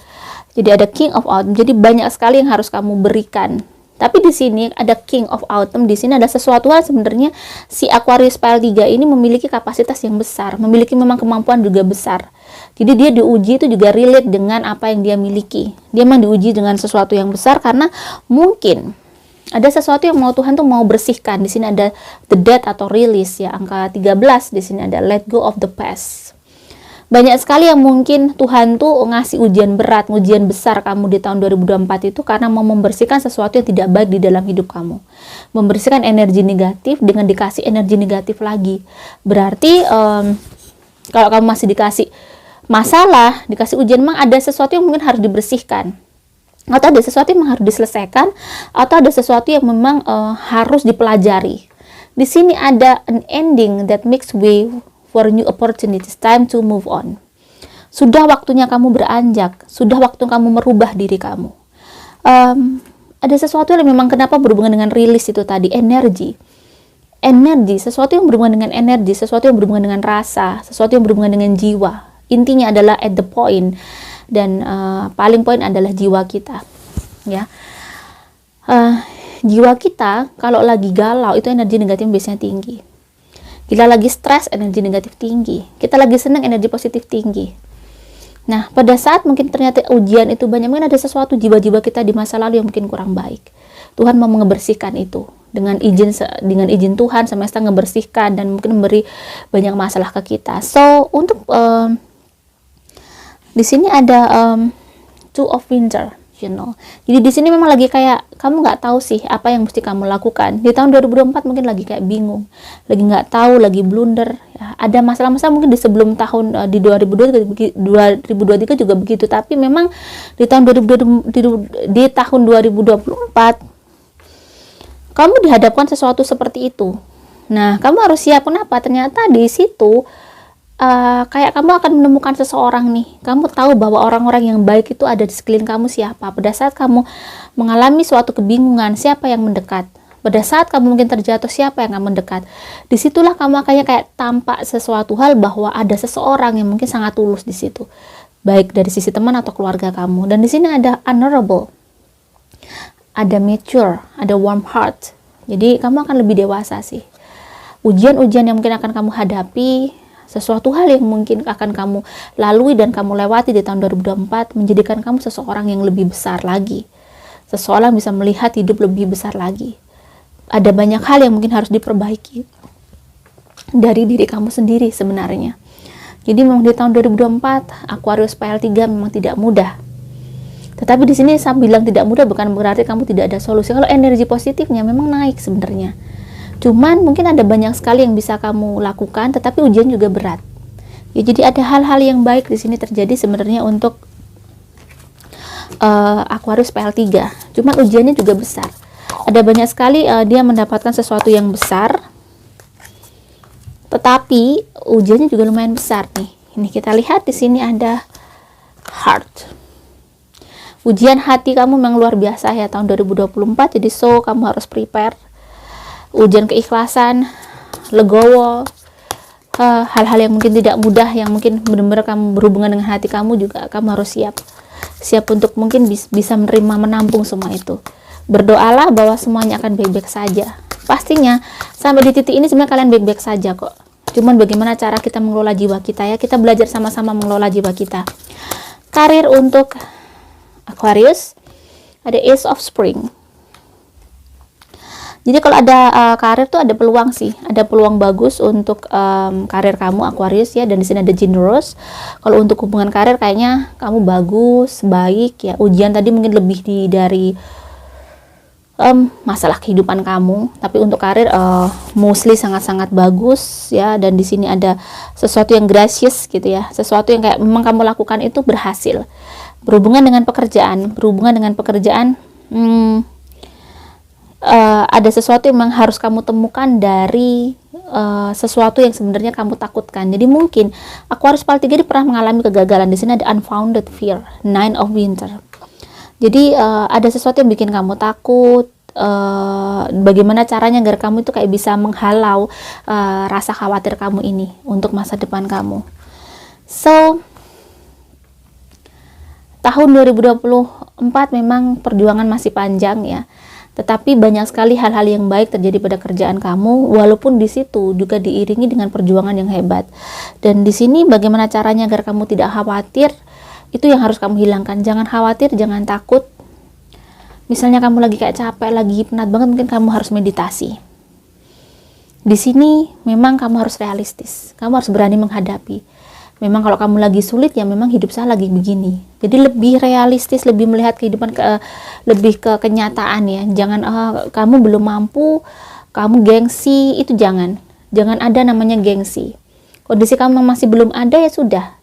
jadi ada King of Autumn, jadi banyak sekali yang harus kamu berikan. Tapi di sini ada King of Autumn. Di sini ada sesuatu hal sebenarnya si Aquarius Pile 3 ini memiliki kapasitas yang besar, memiliki memang kemampuan juga besar. Jadi dia diuji itu juga relate dengan apa yang dia miliki. Dia memang diuji dengan sesuatu yang besar karena mungkin ada sesuatu yang mau Tuhan tuh mau bersihkan. Di sini ada the death atau release ya, angka 13. Di sini ada let go of the past. Banyak sekali yang mungkin Tuhan tuh ngasih ujian berat, ujian besar kamu di tahun 2024 itu karena mau membersihkan sesuatu yang tidak baik di dalam hidup kamu. Membersihkan energi negatif dengan dikasih energi negatif lagi. Berarti kalau kamu masih dikasih masalah, dikasih ujian, memang ada sesuatu yang mungkin harus dibersihkan. Atau ada sesuatu yang memang harus diselesaikan, atau ada sesuatu yang memang harus dipelajari. Di sini ada an ending that makes way for new opportunities, time to move on. Sudah waktunya kamu beranjak, sudah waktu kamu merubah diri kamu. Ada sesuatu yang memang kenapa berhubungan dengan rilis itu tadi, energi, sesuatu yang berhubungan dengan energi, sesuatu yang berhubungan dengan rasa, sesuatu yang berhubungan dengan jiwa. Intinya adalah at the point, dan paling poin adalah jiwa kita, ya. Jiwa kita kalau lagi galau itu energi negatif biasanya tinggi. Kita lagi stres, energi negatif tinggi. Kita lagi senang, energi positif tinggi. Nah, pada saat mungkin ternyata ujian itu banyak, mungkin ada sesuatu jiwa-jiwa kita di masa lalu yang mungkin kurang baik. Tuhan mau mengebersihkan itu. Dengan izin Tuhan, semesta ngebersihkan dan mungkin memberi banyak masalah ke kita. So, untuk di sini ada Two of Winter. Jadi di sini memang lagi kayak kamu nggak tahu sih apa yang mesti kamu lakukan di tahun 2024. Mungkin lagi kayak bingung, lagi nggak tahu, lagi blunder ya. Ada masalah-masalah mungkin di sebelum tahun di 2023 juga begitu, tapi memang di tahun 2024 kamu dihadapkan sesuatu seperti itu. Nah, kamu harus siap. Kenapa? Ternyata di situ kayak kamu akan menemukan seseorang nih. Kamu tahu bahwa orang-orang yang baik itu ada di sekeliling kamu siapa. Pada saat kamu mengalami suatu kebingungan, siapa yang mendekat. Pada saat kamu mungkin terjatuh, siapa yang akan mendekat. Disitulah kamu akhirnya kayak tampak sesuatu hal bahwa ada seseorang yang mungkin sangat tulus di situ. Baik dari sisi teman atau keluarga kamu. Dan di sini ada honorable, ada mature, ada warm heart. Jadi kamu akan lebih dewasa sih. Ujian-ujian yang mungkin akan kamu hadapi, sesuatu hal yang mungkin akan kamu lalui dan kamu lewati di tahun 2024 menjadikan kamu seseorang yang lebih besar lagi. Seseorang bisa melihat hidup lebih besar lagi. Ada banyak hal yang mungkin harus diperbaiki dari diri kamu sendiri sebenarnya. Jadi memang di tahun 2024 Aquarius Pile 3 memang tidak mudah. Tetapi di sini saya bilang tidak mudah bukan berarti kamu tidak ada solusi. Kalau energi positifnya memang naik sebenarnya. Cuman mungkin ada banyak sekali yang bisa kamu lakukan, tetapi ujian juga berat. Ya, jadi ada hal-hal yang baik di sini terjadi sebenarnya untuk Aquarius Pile 3. Cuman ujiannya juga besar. Ada banyak sekali dia mendapatkan sesuatu yang besar, tetapi ujiannya juga lumayan besar nih. Ini kita lihat di sini ada heart. Ujian hati kamu memang luar biasa ya tahun 2024. Jadi kamu harus prepare. Ujian keikhlasan, legowo, hal-hal yang mungkin tidak mudah, yang mungkin benar-benar kamu berhubungan dengan hati kamu juga kamu harus siap untuk mungkin bisa menerima, menampung semua itu. Berdoalah bahwa semuanya akan baik-baik saja. Pastinya sampai di titik ini sebenarnya kalian baik-baik saja kok. Cuman bagaimana cara kita mengelola jiwa kita ya, kita belajar sama-sama mengelola jiwa kita. Karir untuk Aquarius, ada Ace of Spring. Jadi kalau ada karir tuh ada peluang sih, ada peluang bagus untuk karir kamu Aquarius ya. Dan di sini ada generous. Kalau untuk hubungan karir kayaknya kamu bagus, baik ya. Ujian tadi mungkin lebih dari masalah kehidupan kamu, tapi untuk karir mostly sangat-sangat bagus ya. Dan di sini ada sesuatu yang gracious gitu ya, sesuatu yang kayak memang kamu lakukan itu berhasil. Berhubungan dengan pekerjaan, ada sesuatu yang memang harus kamu temukan dari sesuatu yang sebenarnya kamu takutkan. Jadi mungkin Aquarius Pile 3 ini pernah mengalami kegagalan. Di sini ada unfounded fear, Nine of Winter. Jadi ada sesuatu yang bikin kamu takut. Bagaimana caranya agar kamu itu kayak bisa menghalau rasa khawatir kamu ini untuk masa depan kamu. So tahun 2024 memang perjuangan masih panjang ya. Tetapi banyak sekali hal-hal yang baik terjadi pada kerjaan kamu, walaupun di situ juga diiringi dengan perjuangan yang hebat. Dan di sini bagaimana caranya agar kamu tidak khawatir, itu yang harus kamu hilangkan. Jangan khawatir, jangan takut. Misalnya kamu lagi kayak capek, lagi penat banget, mungkin kamu harus meditasi. Di sini memang kamu harus realistis, kamu harus berani menghadapi. Memang kalau kamu lagi sulit, ya memang hidup saya lagi begini. Jadi lebih realistis, lebih melihat kehidupan lebih ke kenyataan ya. Jangan kamu belum mampu, kamu gengsi, itu jangan ada namanya gengsi. Kondisi kamu masih belum ada, ya sudah,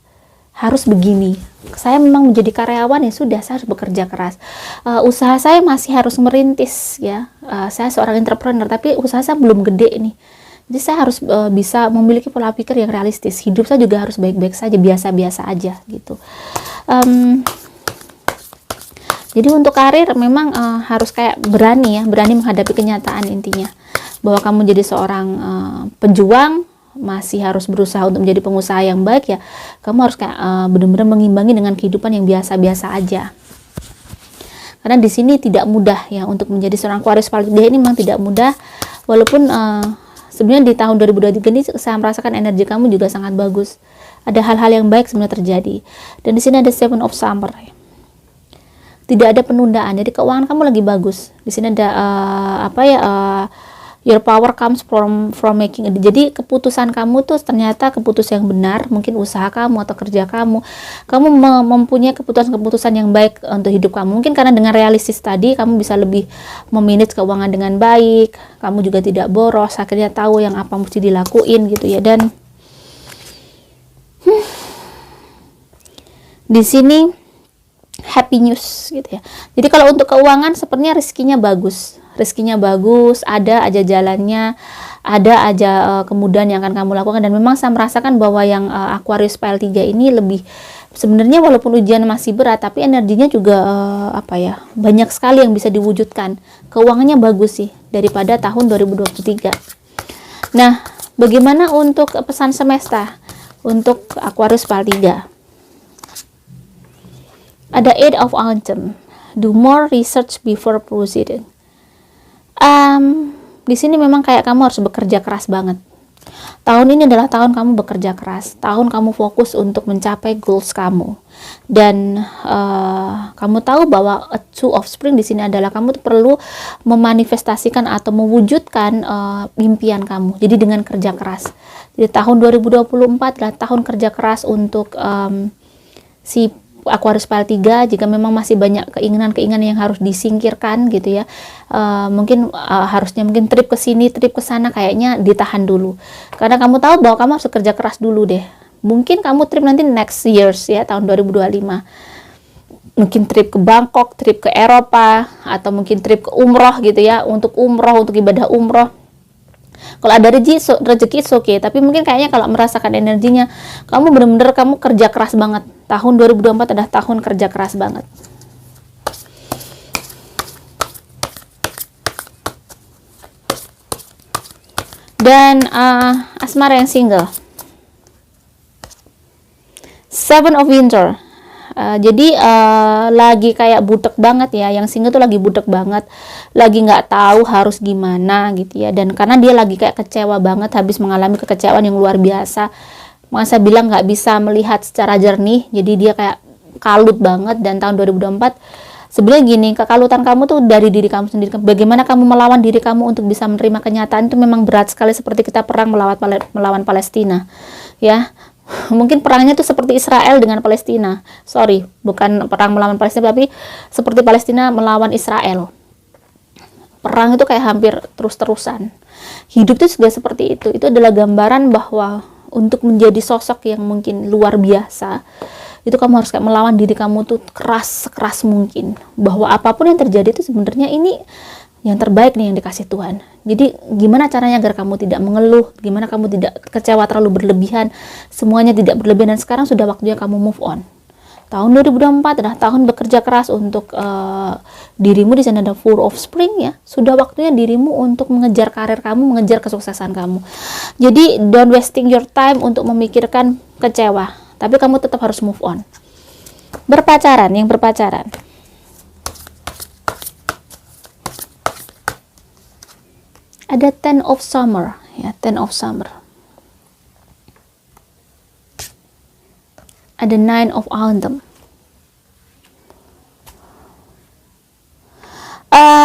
harus begini. Saya memang menjadi karyawan, ya sudah, saya harus bekerja keras. Usaha saya masih harus merintis ya. Saya seorang entrepreneur, tapi usaha saya belum gede nih. Jadi saya harus bisa memiliki pola pikir yang realistis. Hidup saya juga harus baik-baik saja, biasa-biasa aja gitu. Jadi untuk karir memang harus kayak berani menghadapi kenyataan intinya. Bahwa kamu jadi seorang pejuang, masih harus berusaha untuk menjadi pengusaha yang baik ya. Kamu harus kayak benar-benar mengimbangi dengan kehidupan yang biasa-biasa aja. Karena di sini tidak mudah ya untuk menjadi seorang Aquarius Kepala 3 ini memang tidak mudah. Walaupun sebenarnya di tahun 2023 ini saya merasakan energi kamu juga sangat bagus. Ada hal-hal yang baik sebenarnya terjadi. Dan di sini ada Seven of Summer. Tidak ada penundaan. Jadi keuangan kamu lagi bagus. Di sini ada your power comes from making. Jadi keputusan kamu tuh ternyata keputusan yang benar. Mungkin usaha kamu atau kerja kamu mempunyai keputusan-keputusan yang baik untuk hidup kamu. Mungkin karena dengan realistis tadi kamu bisa lebih memanage keuangan dengan baik. Kamu juga tidak boros. Akhirnya tahu yang apa mesti dilakuin gitu ya. Dan di sini happy news gitu ya. Jadi kalau untuk keuangan sepertinya rezekinya bagus, ada aja jalannya, ada aja kemudahan yang akan kamu lakukan. Dan memang saya merasakan bahwa yang Aquarius Pile 3 ini lebih, sebenarnya walaupun ujian masih berat, tapi energinya juga banyak sekali yang bisa diwujudkan. Keuangannya bagus sih daripada tahun 2023. Nah, bagaimana untuk pesan semesta untuk Aquarius Pile 3? Ada Eight of Autumn. Do more research before proceeding. Di sini memang kayak kamu harus bekerja keras banget. Tahun ini adalah tahun kamu bekerja keras. Tahun kamu fokus untuk mencapai goals kamu. Dan kamu tahu bahwa Two of Spring di sini adalah kamu perlu memanifestasikan atau mewujudkan impian kamu. Jadi dengan kerja keras. Jadi tahun 2024 adalah tahun kerja keras untuk si Aquarius Pile 3. Jika memang masih banyak keinginan-keinginan yang harus disingkirkan gitu ya, mungkin harusnya trip ke sini, trip ke sana, kayaknya ditahan dulu. Karena kamu tahu bahwa kamu harus kerja keras dulu deh. Mungkin kamu trip nanti next years ya, tahun 2025. Mungkin trip ke Bangkok, trip ke Eropa, atau mungkin trip ke umroh gitu ya, untuk ibadah umroh. Kalau ada rezeki it's okay, tapi mungkin kayaknya kalau merasakan energinya, kamu benar-benar kamu kerja keras banget. Tahun 2024 adalah tahun kerja keras banget. Dan asmara yang single. Seven of Winter. Jadi lagi kayak butek banget ya, yang single tuh lagi butek banget, lagi nggak tahu harus gimana gitu ya. Dan karena dia lagi kayak kecewa banget, habis mengalami kekecewaan yang luar biasa, maka saya bilang nggak bisa melihat secara jernih, jadi dia kayak kalut banget. Dan tahun 2024 sebenarnya gini, kekalutan kamu tuh dari diri kamu sendiri. Bagaimana kamu melawan diri kamu untuk bisa menerima kenyataan itu memang berat sekali, seperti kita perang melawan Palestina ya. Mungkin perangnya itu seperti Israel dengan Palestina. Sorry, bukan perang melawan Palestina, tapi seperti Palestina melawan Israel. Perang itu kayak hampir terus-terusan. Hidup itu juga seperti itu. Itu adalah gambaran bahwa untuk menjadi sosok yang mungkin luar biasa, itu kamu harus kayak melawan diri kamu tuh keras mungkin. Bahwa apapun yang terjadi itu sebenarnya ini yang terbaik nih yang dikasih Tuhan. Jadi gimana caranya agar kamu tidak mengeluh, gimana kamu tidak kecewa terlalu berlebihan, semuanya tidak berlebihan. Dan sekarang sudah waktunya kamu move on. Tahun 2024 adalah tahun bekerja keras untuk dirimu. Di sana ada Four of Spring ya. Sudah waktunya dirimu untuk mengejar karir kamu, mengejar kesuksesan kamu. Jadi don't wasting your time untuk memikirkan kecewa, tapi kamu tetap harus move on. Berpacaran, yang berpacaran. Ada Ten of Summer, ya, Ten of Summer. Ada Nine of Autumn.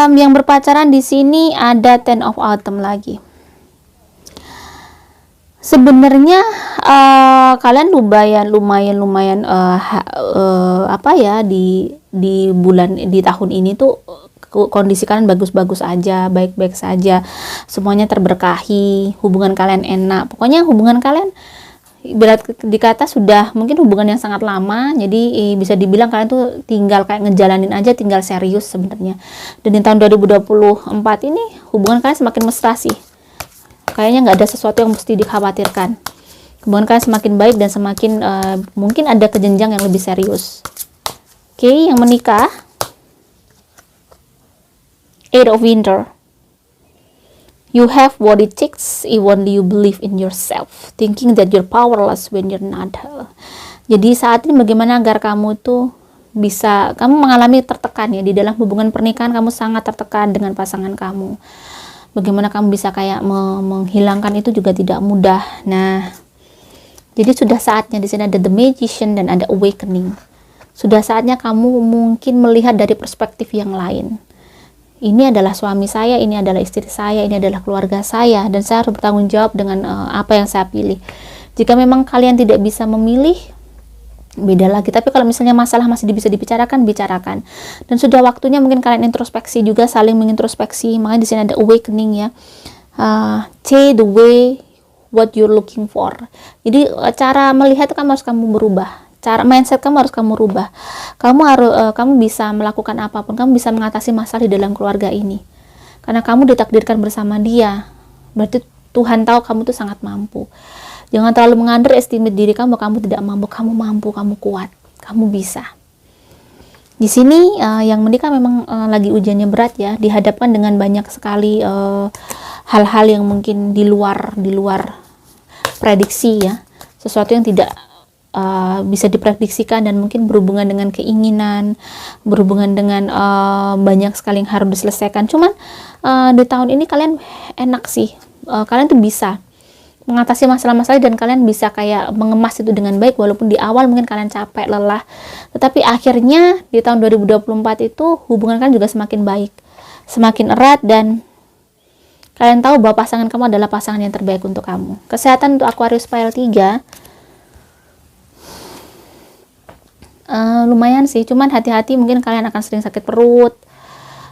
Yang berpacaran di sini ada Ten of Autumn lagi. Sebenarnya kalian lumayan apa ya, di bulan, di tahun ini tuh kondisi kalian bagus-bagus aja, baik-baik saja, semuanya terberkahi, hubungan kalian enak, pokoknya hubungan kalian berat dikata sudah mungkin hubungan yang sangat lama, jadi bisa dibilang kalian tuh tinggal kayak ngejalanin aja, tinggal serius sebenarnya. Dan di tahun 2024 ini hubungan kalian semakin mesra sih, kayaknya nggak ada sesuatu yang mesti dikhawatirkan. Hubungan kalian semakin baik dan semakin mungkin ada ke jenjang yang lebih serius. Oke, yang menikah, Eight of Winter. You have what it takes if only you believe in yourself, thinking that you're powerless when you're not. Jadi saat ini bagaimana agar kamu tuh bisa, kamu mengalami tertekan ya di dalam hubungan pernikahan, kamu sangat tertekan dengan pasangan kamu. Bagaimana kamu bisa kayak menghilangkan itu juga tidak mudah. Nah, jadi sudah saatnya, di sini ada The Magician dan ada Awakening. Sudah saatnya kamu mungkin melihat dari perspektif yang lain. Ini adalah suami saya, ini adalah istri saya, ini adalah keluarga saya, dan saya harus bertanggung jawab dengan apa yang saya pilih. Jika memang kalian tidak bisa memilih, beda lagi. Tapi kalau misalnya masalah masih bisa dibicarakan, bicarakan. Dan sudah waktunya mungkin kalian introspeksi juga, saling mengintrospeksi. Makanya di sini ada Awakening ya. Change the way what you're looking for. Jadi cara melihat itu kan harus kamu berubah. Cara mindset kamu harus kamu rubah. Kamu bisa melakukan apapun, kamu bisa mengatasi masalah di dalam keluarga ini. Karena kamu ditakdirkan bersama dia. Berarti Tuhan tahu kamu tuh sangat mampu. Jangan terlalu mengunderestimate diri kamu, kamu tidak mampu, kamu kuat, kamu bisa. Di sini yang menikah memang lagi ujiannya berat ya, dihadapkan dengan banyak sekali hal-hal yang mungkin di luar prediksi ya. Sesuatu yang tidak bisa diprediksikan dan mungkin berhubungan dengan keinginan, berhubungan dengan banyak sekali yang harus diselesaikan. Cuman di tahun ini kalian enak sih, kalian tuh bisa mengatasi masalah-masalah dan kalian bisa kayak mengemas itu dengan baik, walaupun di awal mungkin kalian capek, lelah, tetapi akhirnya di tahun 2024 itu hubungan kalian juga semakin baik, semakin erat, dan kalian tahu bahwa pasangan kamu adalah pasangan yang terbaik untuk kamu. Kesehatan untuk Aquarius Pile 3 lumayan sih, cuman hati-hati, mungkin kalian akan sering sakit perut,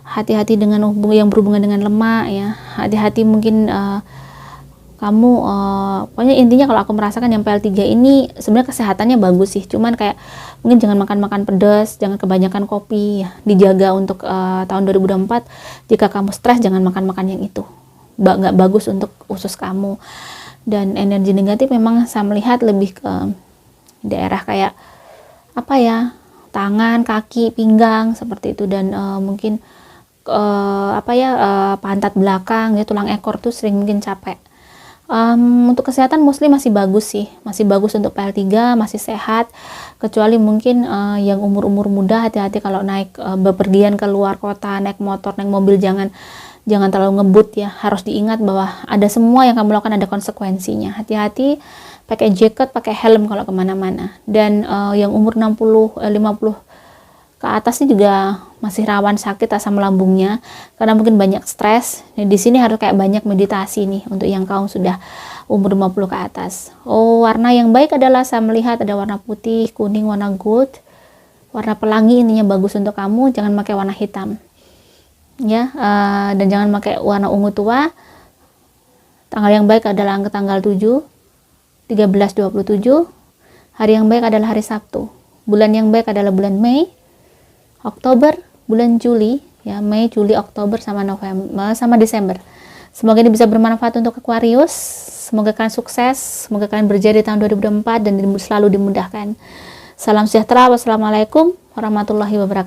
hati-hati dengan yang berhubungan dengan lemak ya, hati-hati mungkin kamu pokoknya intinya kalau aku merasakan yang PL3 ini sebenarnya kesehatannya bagus sih, cuman kayak mungkin jangan makan pedas, jangan kebanyakan kopi ya, dijaga untuk tahun 2024. Jika kamu stres, jangan makan yang itu, nggak bagus untuk usus kamu. Dan energi negatif memang saya melihat lebih ke daerah kayak apa ya, tangan, kaki, pinggang seperti itu, dan mungkin pantat belakang ya, tulang ekor tuh sering mungkin capek. Untuk kesehatan mostly masih bagus sih, masih bagus untuk PL3, masih sehat, kecuali mungkin yang umur muda, hati-hati kalau naik bepergian ke luar kota, naik motor, naik mobil, jangan terlalu ngebut ya. Harus diingat bahwa ada semua yang kamu lakukan ada konsekuensinya. Hati-hati pakai jaket, pakai helm kalau kemana-mana. Dan yang umur 50 ke atas ini juga masih rawan sakit asam lambungnya karena mungkin banyak stres. Nah, di sini harus kayak banyak meditasi nih untuk yang kaum sudah umur 50 ke atas. Warna yang baik adalah saya melihat ada warna putih, kuning, warna gold. Warna pelangi intinya bagus untuk kamu, jangan pakai warna hitam. Ya, dan jangan pakai warna ungu tua. Tanggal yang baik adalah tanggal 7, 13-27. Hari yang baik adalah hari Sabtu. Bulan yang baik adalah bulan Mei, Oktober, bulan Juli ya, Mei, Juli, Oktober sama November sama Desember. Semoga ini bisa bermanfaat untuk Aquarius. Semoga kalian sukses, semoga kalian berjaya di tahun 2024 dan selalu dimudahkan. Salam sejahtera, wassalamualaikum warahmatullahi wabarakatuh.